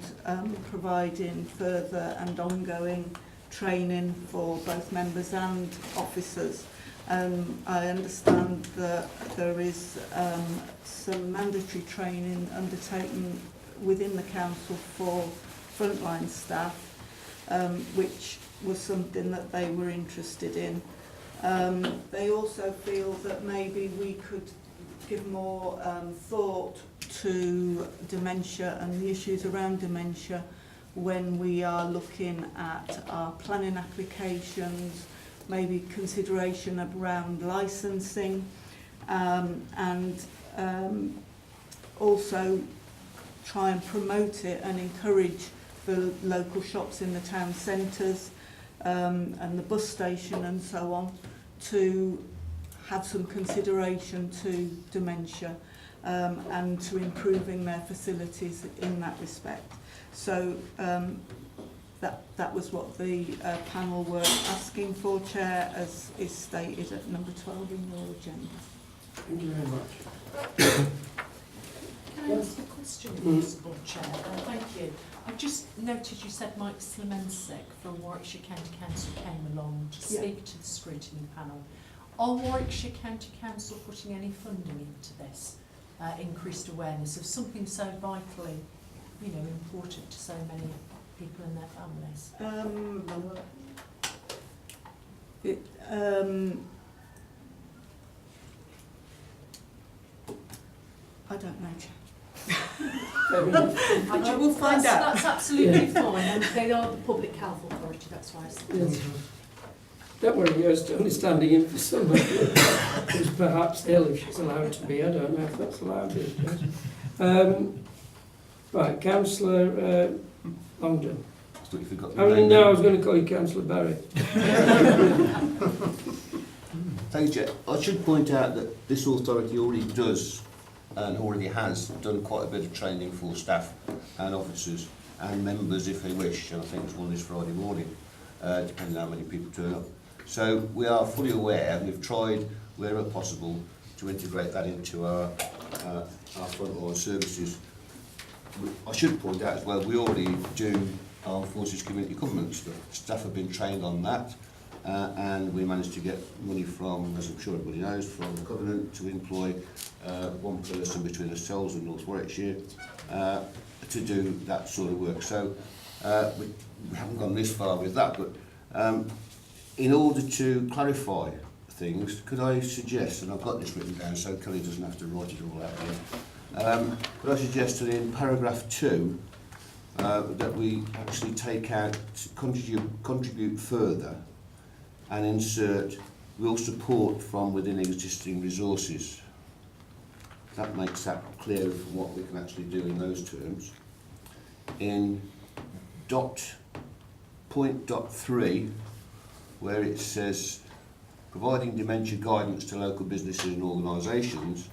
providing further and ongoing training for both members and officers. I understand that there is some mandatory training undertaken within the council for frontline staff, which was something that they were interested in. They also feel that maybe we could give more thought to dementia and the issues around dementia when we are looking at our planning applications, maybe consideration around licensing, and also try and promote it and encourage the local shops in the town centres and the bus station and so on to have some consideration to dementia and to improving their facilities in that respect. So that was what the panel were asking for, Chair, as is stated at number 12 in your agenda. Thank you very much. Can I ask a question, if possible, Chair? Thank you. I just noted you said Mike Slemensic from Warwickshire County Council came along to speak to the scrutiny panel. Are Warwickshire County Council putting any funding into this increased awareness of something so vitally, important to so many people and their families? I don't know, Chair. I will find out. That's absolutely fine, and they are the public health authority, that's why I said that. Yes. Don't worry, you're only standing in for somebody who's perhaps ill, if she's allowed to be. I don't know if that's allowed these days. Right, Councillor Longdon. No, I was going to call you Councillor Barry. Thank you, Chair. I should point out that this authority already does and already has done quite a bit of training for staff and officers and members if they wish, and I think it's one this Friday morning, depending on how many people turn up. So we are fully aware, and we've tried wherever possible to integrate that into our frontline services. I should point out as well, we already do Armed Forces Community Government stuff. Staff have been trained on that, and we managed to get money from, as I'm sure everybody knows, from the Covenant to employ one person between ourselves and North Warwickshire to do that sort of work. So we haven't gone this far with that, but in order to clarify things, could I suggest, and I've got this written down so Kelly doesn't have to write it all out here, could I suggest that in paragraph 2 that we actually take out, contribute further and insert will support from within existing resources. That makes that clear of what we can actually do in those terms. In point dot 3, where it says providing dementia guidance to local businesses and organisations,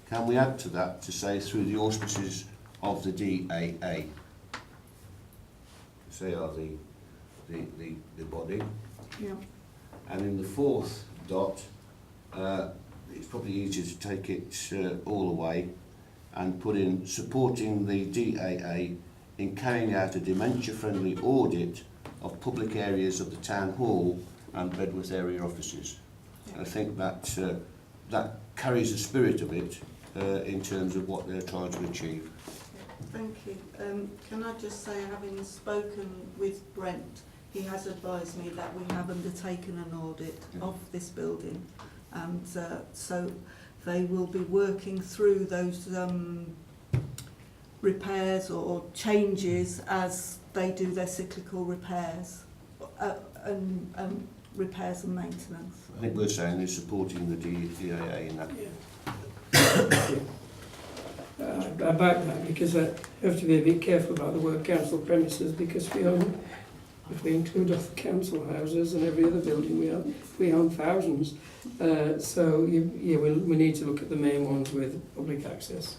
can we add to that to say through the auspices of the DAA? They are the body. Yeah. And in the 4th dot, it's probably easier to take it all away and put in supporting the DAA in carrying out a dementia-friendly audit of public areas of the Town Hall and Bedworth area offices. And I think that that carries the spirit of it in terms of what they're trying to achieve. Thank you. Can I just say, having spoken with Brent, he has advised me that we have undertaken an audit of this building, and so they will be working through those repairs or changes as they do their cyclical repairs and repairs and maintenance. I think we're saying is supporting the DAA in that. Yeah. About that, because I have to be a bit careful about the word council premises, because if we include all the council houses and every other building, we own thousands. So we need to look at the main ones with public access.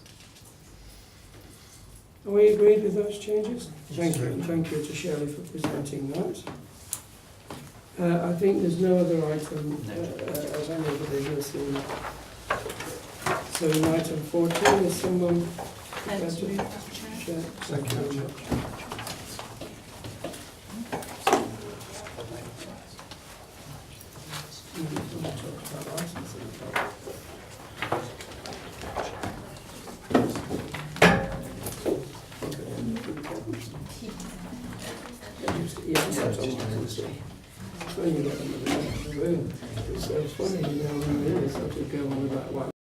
Are we agreed with those changes? Thank you, and thank you to Shirley for presenting that. I think there's no other item of any other business in. So in item 14, is someone prepared to move? Thank you very much. It's so funny, you know, when we really sort of go on about what